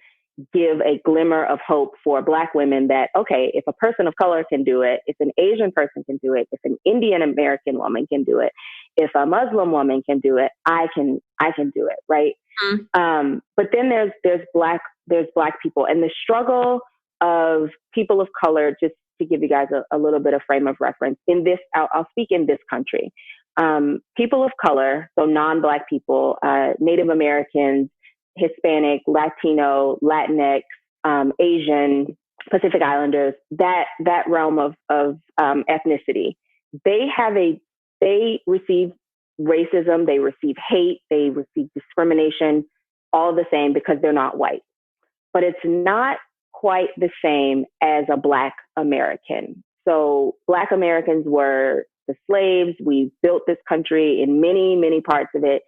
give a glimmer of hope for Black women that, okay, if a person of color can do it, if an Asian person can do it, if an Indian American woman can do it, if a Muslim woman can do it, I can do it. Right. But then there's Black people, and the struggle of people of color, just to give you guys a little bit of frame of reference in this, I'll speak in this country. People of color, so non-Black people, Native Americans, Hispanic, Latino, Latinx, Asian, Pacific Islanders, that realm of ethnicity, they receive racism, they receive hate, they receive discrimination, all the same because they're not white. But it's not quite the same as a Black American. So Black Americans were the slaves. We built this country in many, many parts of it,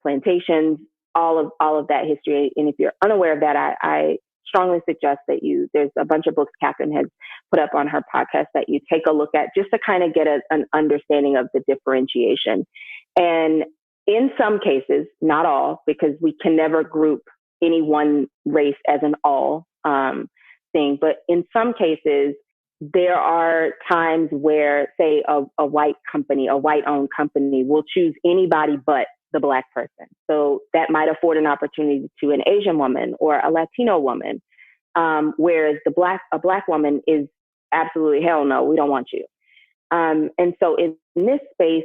plantations, all of that history. And if you're unaware of that, I strongly suggest that there's a bunch of books Catherine has put up on her podcast that you take a look at just to kind of get an understanding of the differentiation. And in some cases, not all, because we can never group any one race as an all thing, but in some cases, there are times where, say, a white company, a white-owned company will choose anybody but the Black person. So that might afford an opportunity to an Asian woman or a Latino woman, whereas a Black woman is absolutely, hell no, we don't want you. And so in this space,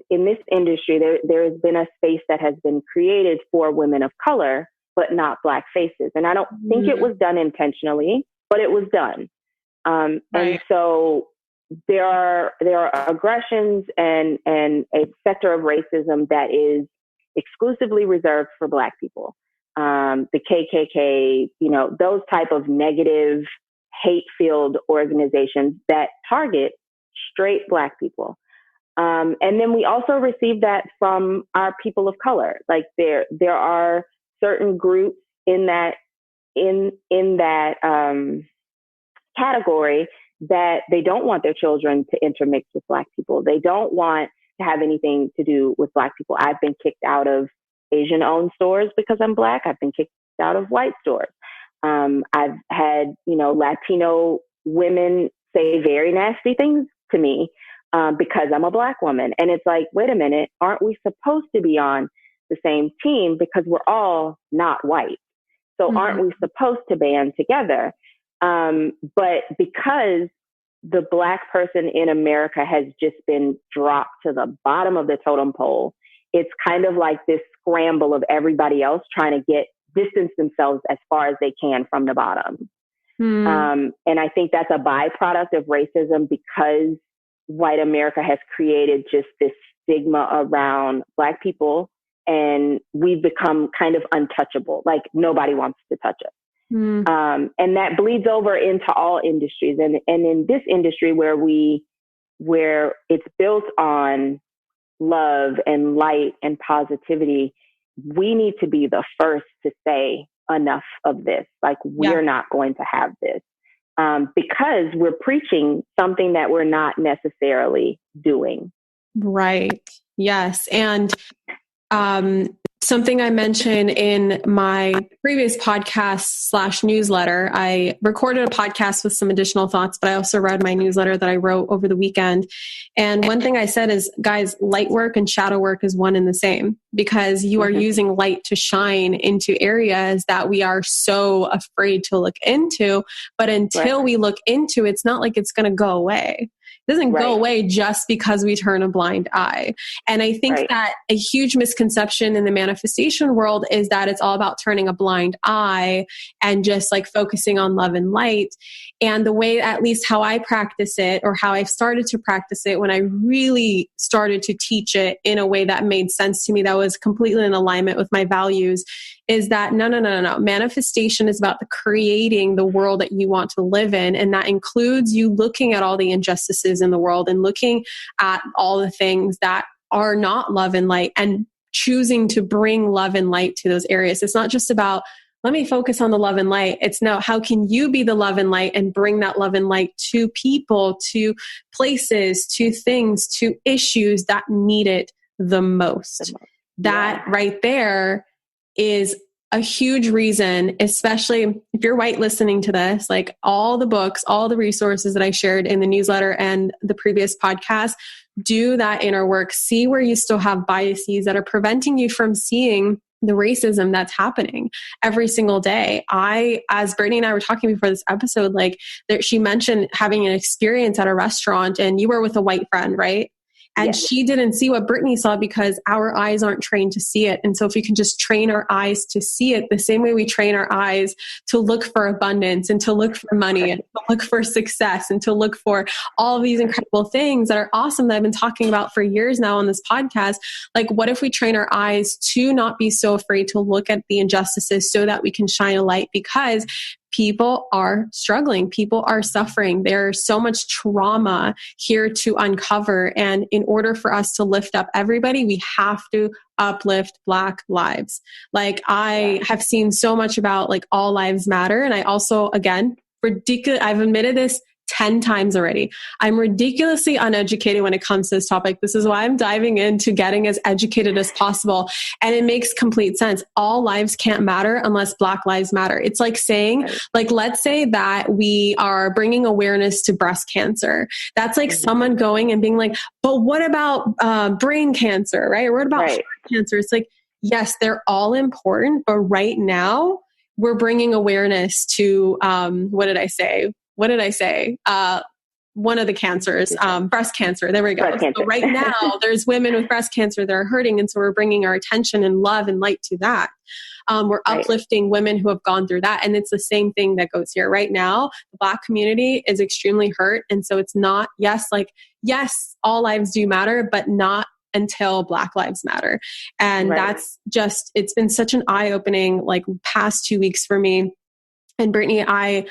in this industry, there has been a space that has been created for women of color, but not Black faces. And I don't think it was done intentionally, but it was done. Right. And so there are aggressions and a sector of racism that is exclusively reserved for Black people. the KKK, those type of negative, hate-filled organizations that target straight Black people. And then we also receive that from our people of color. Like there are certain groups in that category that they don't want their children to intermix with Black people. They don't want to have anything to do with Black people. I've been kicked out of Asian-owned stores because I'm Black. I've been kicked out of white stores. I've had, Latino women say very nasty things to me because I'm a Black woman. And it's like, wait a minute, aren't we supposed to be on the same team because we're all not white? So aren't we supposed to band together? But because the Black person in America has just been dropped to the bottom of the totem pole, it's kind of like this scramble of everybody else trying to distance themselves as far as they can from the bottom. And I think that's a byproduct of racism because white America has created just this stigma around Black people, and we've become kind of untouchable. Like nobody wants to touch us. And that bleeds over into all industries. And in this industry where it's built on love and light and positivity, we need to be the first to say enough of this. Like we're not going to have this because we're preaching something that we're not necessarily doing. Right. Yes. And something I mentioned in my previous podcast / newsletter, I recorded a podcast with some additional thoughts, but I also read my newsletter that I wrote over the weekend. And one thing I said is, guys, light work and shadow work is one and the same, because you are using light to shine into areas that we are so afraid to look into. But until we look into it, it's not like it's going to go away. It doesn't go away just because we turn a blind eye. And I think that a huge misconception in the manifestation world is that it's all about turning a blind eye and just like focusing on love and light. And the way, at least how I practice it, or how I've started to practice it when I really started to teach it in a way that made sense to me, that was completely in alignment with my values, is that no. Manifestation is about creating the world that you want to live in. And that includes you looking at all the injustices in the world and looking at all the things that are not love and light and choosing to bring love and light to those areas. It's not just about, let me focus on the love and light. It's no, how can you be the love and light and bring that love and light to people, to places, to things, to issues that need it the most. That right there is a huge reason, especially if you're white listening to this, like all the books, all the resources that I shared in the newsletter and the previous podcast, do that inner work. See where you still have biases that are preventing you from seeing the racism that's happening every single day. As Brittney and I were talking before this episode, she mentioned having an experience at a restaurant, and you were with a white friend, right? And she didn't see what Brittney saw because our eyes aren't trained to see it. And so if we can just train our eyes to see it the same way we train our eyes to look for abundance and to look for money and to look for success and to look for all of these incredible things that are awesome that I've been talking about for years now on this podcast, like what if we train our eyes to not be so afraid to look at the injustices so that we can shine a light? Because people are struggling. People are suffering. There's so much trauma here to uncover. And in order for us to lift up everybody, we have to uplift Black lives. Like I have seen so much about like all lives matter. And I also, again, I've admitted this 10 times already. I'm ridiculously uneducated when it comes to this topic. This is why I'm diving into getting as educated as possible. And it makes complete sense. All lives can't matter unless Black lives matter. It's like saying, like, let's say that we are bringing awareness to breast cancer. That's like someone going and being like, but what about brain cancer, right? Or what about heart cancer? It's like, yes, they're all important. But right now we're bringing awareness to, what did I say? One of the cancers, breast cancer. There we go. So right now there's women with breast cancer that are hurting. And so we're bringing our attention and love and light to that. We're uplifting women who have gone through that. And it's the same thing that goes here right now. The Black community is extremely hurt. And so it's not, yes, all lives do matter, but not until Black Lives Matter. And that's just, it's been such an eye-opening, like, past 2 weeks for me. And Brittney,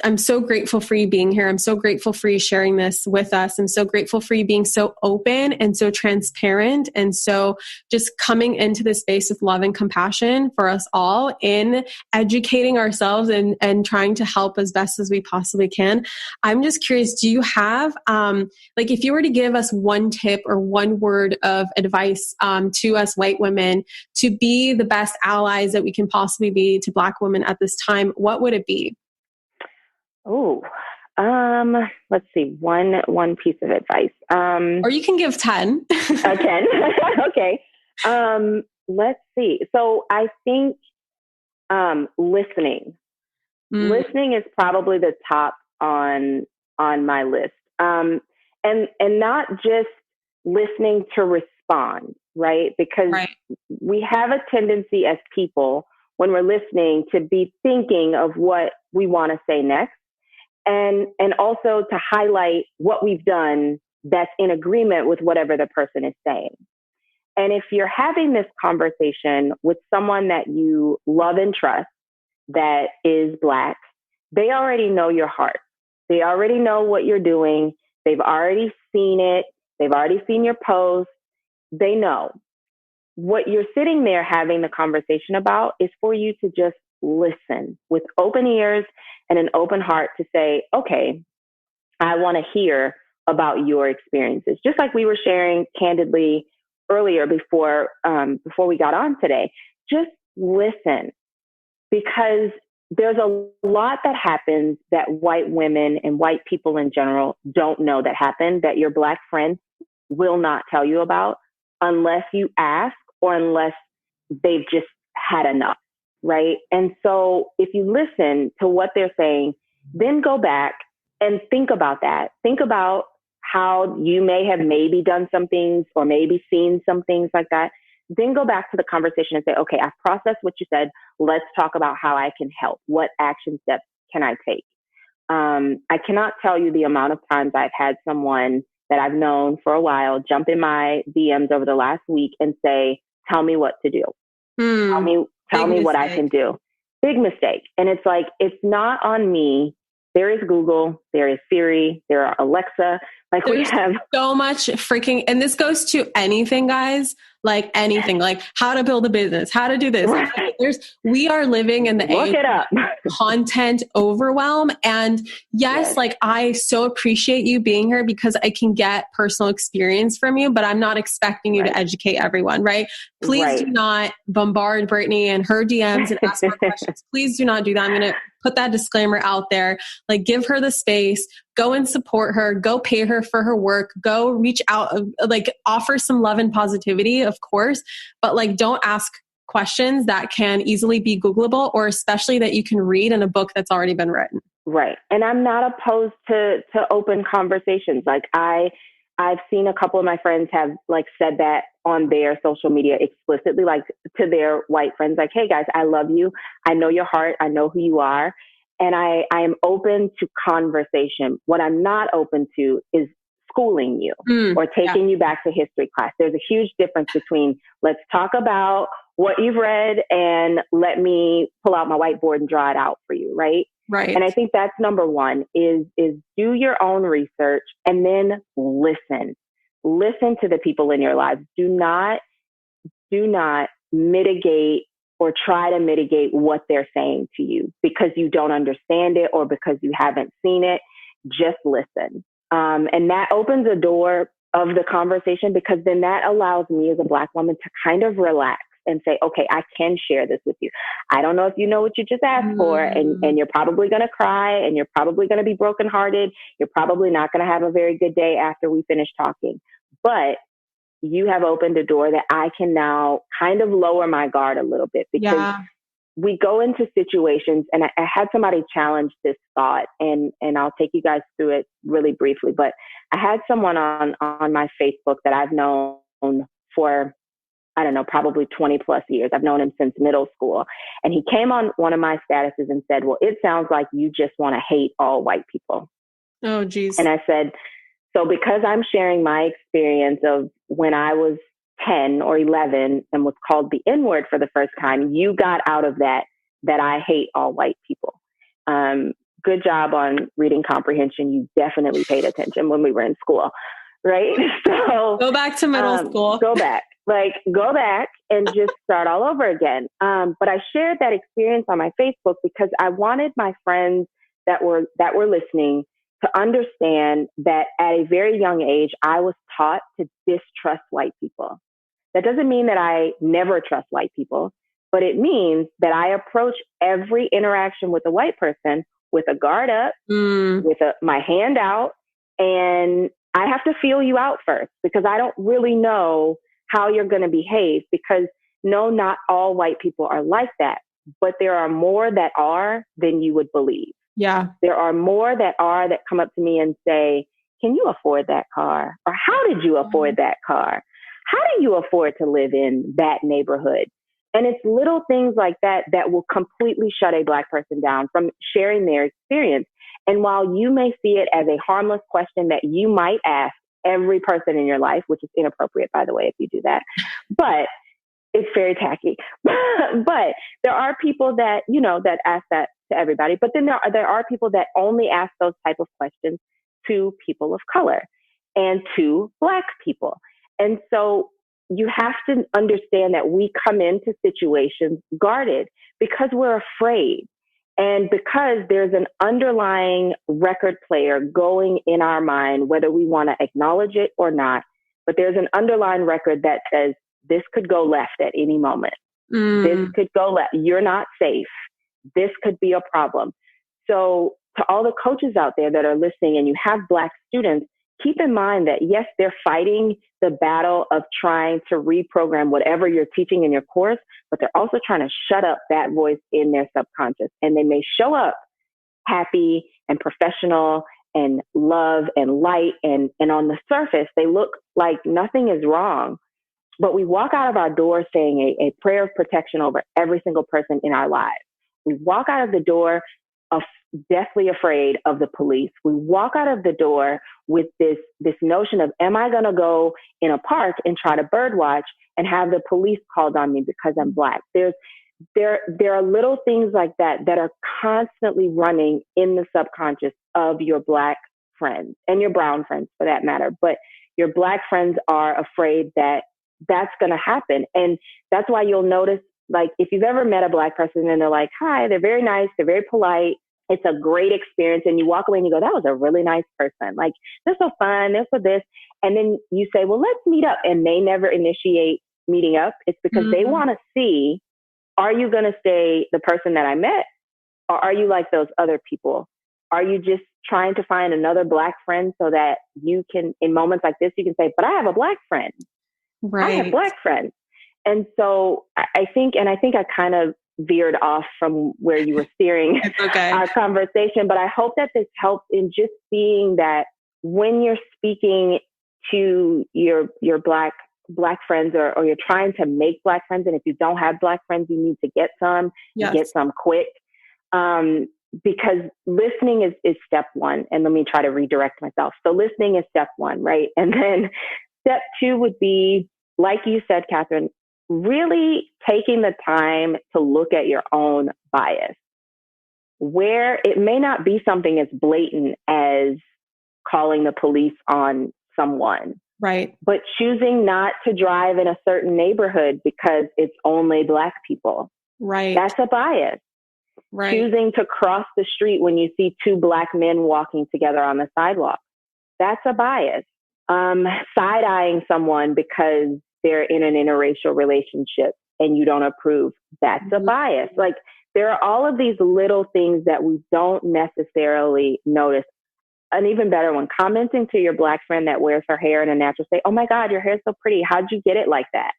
I'm so grateful for you being here. I'm so grateful for you sharing this with us. I'm so grateful for you being so open and so transparent, and so just coming into this space with love and compassion for us all in educating ourselves and trying to help as best as we possibly can. I'm just curious, do you have, like, if you were to give us one tip or one word of advice to us white women to be the best allies that we can possibly be to Black women at this time, what would it be? Oh, let's see. One piece of advice. Or you can give 10. 10. Okay. Let's see. So I think, listening. Listening is probably the top on my list. And not just listening to respond, right? Because we have a tendency as people, when we're listening, to be thinking of what we want to say next. And also to highlight what we've done that's in agreement with whatever the person is saying. And if you're having this conversation with someone that you love and trust that is Black, they already know your heart. They already know what you're doing. They've already seen it. They've already seen your post. They know. What you're sitting there having the conversation about is for you to just listen with open ears and an open heart to say, okay, I want to hear about your experiences. Just like we were sharing candidly earlier before we got on today. Just listen, because there's a lot that happens that white women and white people in general don't know that happened, that your Black friends will not tell you about unless you ask or unless they've just had enough, right? And so if you listen to what they're saying, then go back and think about that. Think about how you may have maybe done some things or maybe seen some things like that. Then go back to the conversation and say, okay, I've processed what you said. Let's talk about how I can help. What action steps can I take? I cannot tell you the amount of times I've had someone that I've known for a while jump in my DMs over the last week and say, tell me what to do. Tell me what I can do. Big mistake. And it's like, it's not on me. There is Google, there is Siri, there are Alexa. Like, there's we have so much freaking, and this goes to anything, guys, like anything, like how to build a business, how to do this. Right. We are living in the age of content overwhelm. And yes, like, I so appreciate you being here because I can get personal experience from you, but I'm not expecting you to educate everyone, right? Please do not bombard Brittney and her DMs and ask her questions. Please do not do that. I'm going to put that disclaimer out there. Like, give her the space, go and support her, go pay her for her work, go reach out, like, offer some love and positivity, of course, but like, don't ask questions that can easily be Googleable, or especially that you can read in a book that's already been written. Right. And I'm not opposed to open conversations. Like, I've seen a couple of my friends have like said that on their social media explicitly, like to their white friends, like, hey guys, I love you. I know your heart. I know who you are. And I am open to conversation. What I'm not open to is schooling you or taking you back to history class. There's a huge difference between let's talk about what you've read and let me pull out my whiteboard and draw it out for you. Right. Right. And I think that's number one is do your own research and then listen. Listen to the people in your lives. Do not mitigate or try to mitigate what they're saying to you because you don't understand it or because you haven't seen it. Just listen. And that opens a door of the conversation because then that allows me as a Black woman to kind of relax and say, okay, I can share this with you. I don't know if you know what you just asked for, and you're probably going to cry and you're probably going to be brokenhearted. You're probably not going to have a very good day after we finish talking. But you have opened a door that I can now kind of lower my guard a little bit because we go into situations, and I had somebody challenge this thought, and I'll take you guys through it really briefly. But I had someone on my Facebook that I've known for, I don't know, probably 20 plus years. I've known him since middle school. And he came on one of my statuses and said, well, it sounds like you just want to hate all white people. Oh, geez. And I said, So because I'm sharing my experience of when I was 10 or 11 and was called the N-word for the first time, you got out of that I hate all white people. Good job on reading comprehension. You definitely paid attention when we were in school, right? So go back to middle school. Go back and just start all over again. But I shared that experience on my Facebook because I wanted my friends that were listening to understand that at a very young age, I was taught to distrust white people. That doesn't mean that I never trust white people, but it means that I approach every interaction with a white person with a guard up, with my hand out, and I have to feel you out first because I don't really know how you're going to behave because no, not all white people are like that, but there are more that are than you would believe. Yeah. There are more that come up to me and say, can you afford that car? Or how did you afford that car? How do you afford to live in that neighborhood? And it's little things like that that will completely shut a Black person down from sharing their experience. And while you may see it as a harmless question that you might ask every person in your life, which is inappropriate, by the way, if you do that, but it's very tacky. But there are people that, that ask that to everybody. But then there are people that only ask those type of questions to people of color and to Black people. And so you have to understand that we come into situations guarded because we're afraid and because there's an underlying record player going in our mind, whether we want to acknowledge it or not. But there's an underlying record that says this could go left at any moment. This could go left. You're not safe. This could be a problem. So to all the coaches out there that are listening and you have Black students, keep in mind that, yes, they're fighting the battle of trying to reprogram whatever you're teaching in your course, but they're also trying to shut up that voice in their subconscious. And they may show up happy and professional and love and light. And on the surface, they look like nothing is wrong. But we walk out of our door saying a prayer of protection over every single person in our lives. We walk out of the door deathly afraid of the police. We walk out of the door with this notion of, am I going to go in a park and try to bird watch and have the police called on me because I'm Black? There are little things like that that are constantly running in the subconscious of your Black friends and your brown friends for that matter. But your Black friends are afraid that that's going to happen. And that's why you'll notice, like, if you've ever met a Black person and they're like, hi, they're very nice, they're very polite, it's a great experience. And you walk away and you go, that was a really nice person. Like, they're so fun, they're for this. And then you say, well, let's meet up. And they never initiate meeting up. It's because they want to see, are you going to stay the person that I met? Or are you like those other people? Are you just trying to find another Black friend so that you can, in moments like this, you can say, but I have a Black friend. Right. I have Black friends. And so I think I kind of veered off from where you were steering our conversation, but I hope that this helps in just seeing that when you're speaking to your Black friends or you're trying to make Black friends, and if you don't have Black friends, you need to get some, get some quick. Because listening is step one. And let me try to redirect myself. So listening is step one, right? And then step two would be, like you said, Catherine, really taking the time to look at your own bias, where it may not be something as blatant as calling the police on someone, right? But choosing not to drive in a certain neighborhood because it's only Black people, right? That's a bias. Right. Choosing to cross the street when you see two Black men walking together on the sidewalk, that's a bias. Side-eyeing someone because they're in an interracial relationship and you don't approve, that's a bias. Like, there are all of these little things that we don't necessarily notice. An even better one, commenting to your Black friend that wears her hair in a natural state, oh my God, your hair's so pretty. How'd you get it like that?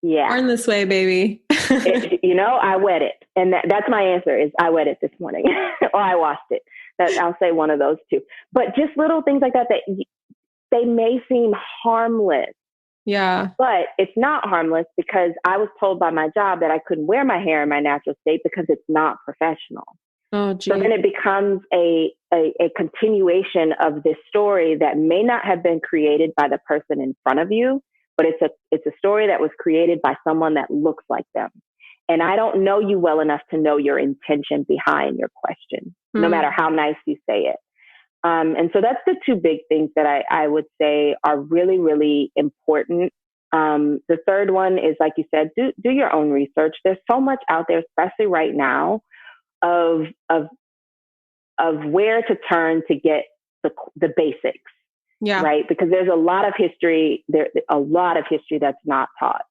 Yeah. Born this way, baby. I wet it. And that's my answer is I wet it this morning or I washed it. I'll say one of those two. But just little things like that they may seem harmless. Yeah. But it's not harmless because I was told by my job that I couldn't wear my hair in my natural state because it's not professional. Oh, So then it becomes a continuation of this story that may not have been created by the person in front of you, but it's a story that was created by someone that looks like them. And I don't know you well enough to know your intention behind your question, no matter how nice you say it. And so that's the two big things that I would say are really, really important. The third one is, like you said, do your own research. There's so much out there, especially right now, of where to turn to get the basics. Yeah. Right. Because there's a lot of history that's not taught.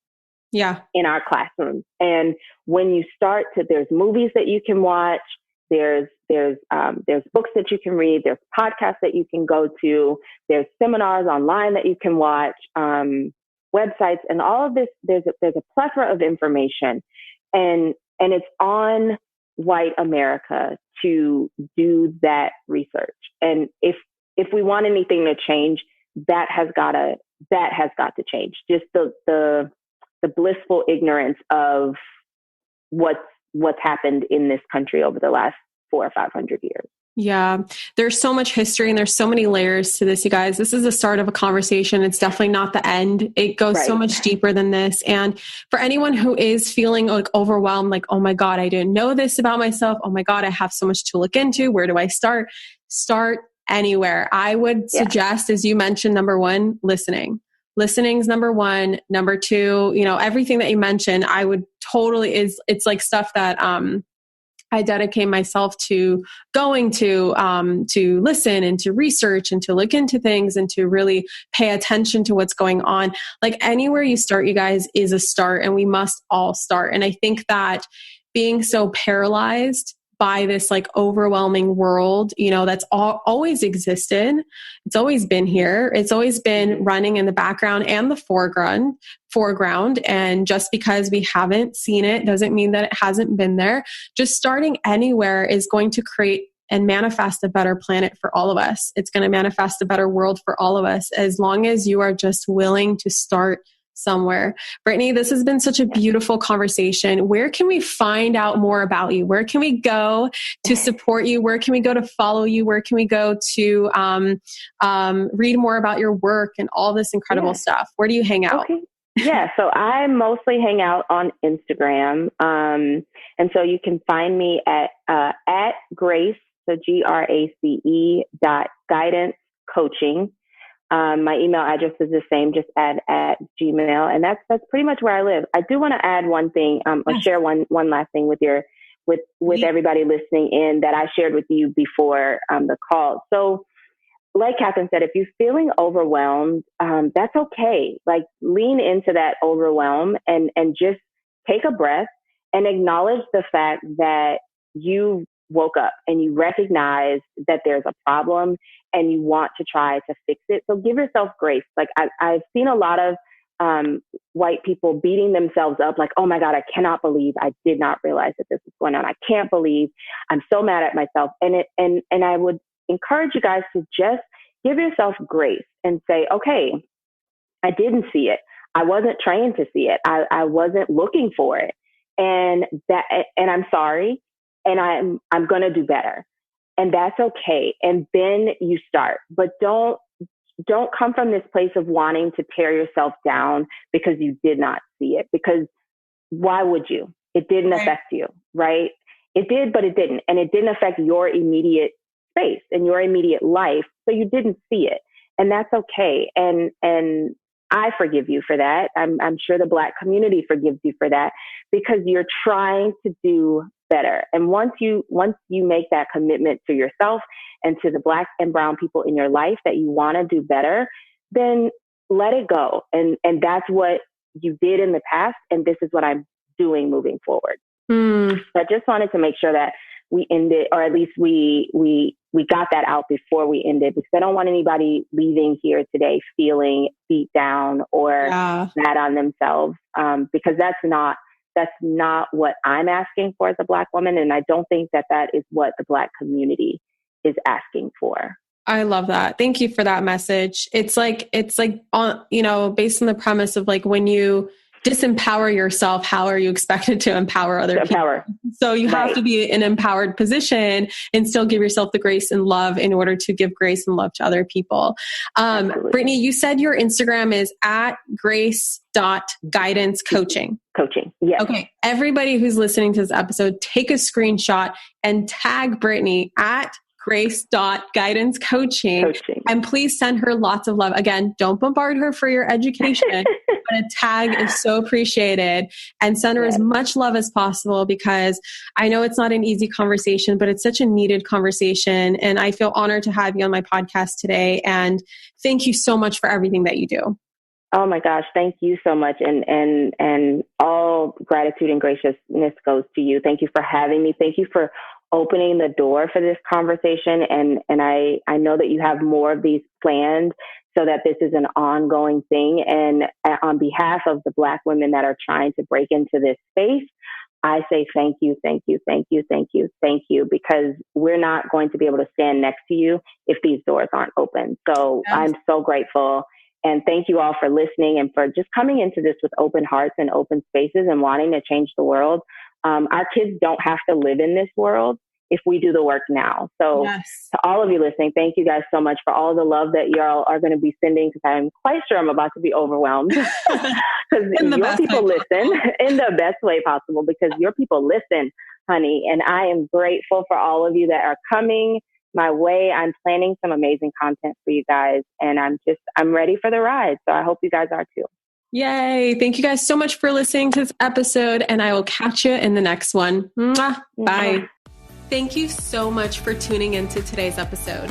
Yeah. In our classrooms. And when you start there's movies that you can watch, there's books that you can read, there's podcasts that you can go to, there's seminars online that you can watch, websites, and all of this. There's a plethora of information, and it's on white America to do that research. And if we want anything to change, that has got to change. Just the blissful ignorance of what's happened in this country over the last 400 or 500 years. Yeah, there's so much history and there's so many layers to this, you guys. This is the start of a conversation. It's definitely not the end. It goes so much deeper than this. And for anyone who is feeling like overwhelmed, like, oh my God, I didn't know this about myself. Oh my God, I have so much to look into. Where do I start? Start anywhere. I would suggest, as you mentioned, number one, listening. Listening's number one. Number two, everything that you mentioned, I would totally it's like stuff that, I dedicate myself to going to listen and to research and to look into things and to really pay attention to what's going on. Like anywhere you start, you guys, is a start, and we must all start. And I think that being so paralyzed by this like overwhelming world, that's always existed. It's always been here. It's always been running in the background and the foreground. And just because we haven't seen it doesn't mean that it hasn't been there. Just starting anywhere is going to create and manifest a better planet for all of us. It's going to manifest a better world for all of us, as long as you are just willing to start somewhere. Brittney, this has been such a beautiful conversation. Where can we find out more about you? Where can we go to support you? Where can we go to follow you? Where can we go to read more about your work and all this incredible stuff? Where do you hang out? Okay. Yeah, so I mostly hang out on Instagram. And so you can find me at Grace, so GRACE .guidance coaching. My email address is the same, just at Gmail. And that's pretty much where I live. I do want to add one thing, or share one last thing with everybody listening in that I shared with you before the call. So like Catherine said, if you're feeling overwhelmed, that's okay. Like lean into that overwhelm and just take a breath and acknowledge the fact that you woke up and you recognize that there's a problem and you want to try to fix it. So give yourself grace. Like I've seen a lot of white people beating themselves up like, oh my God, I cannot believe I did not realize that this was going on. I can't believe I'm so mad at myself. And I would encourage you guys to just give yourself grace and say, okay, I didn't see it. I wasn't trained to see it. I wasn't looking for it. And I'm sorry. And I'm going to do better. And that's okay. And then you start, but don't come from this place of wanting to tear yourself down because you did not see it, because why would you? It didn't affect you, right? It did, but it didn't. And it didn't affect your immediate space and your immediate life. So you didn't see it, and that's okay. And I forgive you for that. I'm sure the Black community forgives you for that, because you're trying to do better. And once you make that commitment to yourself and to the Black and brown people in your life that you want to do better, then let it go. And that's what you did in the past. And this is what I'm doing moving forward. So I just wanted to make sure that we ended, or at least we got that out before we ended, because I don't want anybody leaving here today feeling beat down or bad on themselves, because that's not what I'm asking for as a Black woman. And I don't think that is what the Black community is asking for. I love that. Thank you for that message. It's like, based on the premise of like, when you disempower yourself, how are you expected to empower other people? So you have to be in an empowered position and still give yourself the grace and love in order to give grace and love to other people. Brittney, you said your Instagram is at grace.guidancecoaching. Coaching. Yes. Okay. Everybody who's listening to this episode, take a screenshot and tag Brittney at grace.guidancecoaching. And please send her lots of love. Again, don't bombard her for your education, but a tag is so appreciated, and send her as much love as possible, because I know it's not an easy conversation, but it's such a needed conversation. And I feel honored to have you on my podcast today. And thank you so much for everything that you do. Oh my gosh. Thank you so much. And all gratitude and graciousness goes to you. Thank you for having me. Thank you for opening the door for this conversation. And I know that you have more of these planned so that this is an ongoing thing. And on behalf of the Black women that are trying to break into this space, I say thank you, thank you, thank you, thank you, thank you, because we're not going to be able to stand next to you if these doors aren't open. So I'm so grateful. And thank you all for listening and for just coming into this with open hearts and open spaces and wanting to change the world. Our kids don't have to live in this world if we do the work now. So to all of you listening, thank you guys so much for all the love that y'all are going to be sending, because I'm quite sure I'm about to be overwhelmed because your people listen in the best way possible, because your people listen, honey. And I am grateful for all of you that are coming my way. I'm planning some amazing content for you guys, and I'm ready for the ride. So I hope you guys are too. Yay. Thank you guys so much for listening to this episode, and I will catch you in the next one. Mwah. Bye. Thank you so much for tuning into today's episode.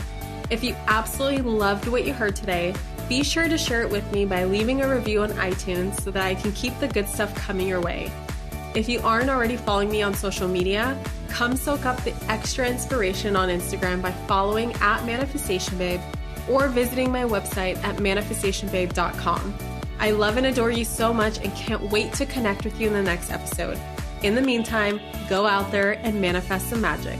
If you absolutely loved what you heard today, be sure to share it with me by leaving a review on iTunes so that I can keep the good stuff coming your way. If you aren't already following me on social media, come soak up the extra inspiration on Instagram by following @ManifestationBabe or visiting my website at manifestationbabe.com. I love and adore you so much and can't wait to connect with you in the next episode. In the meantime, go out there and manifest some magic.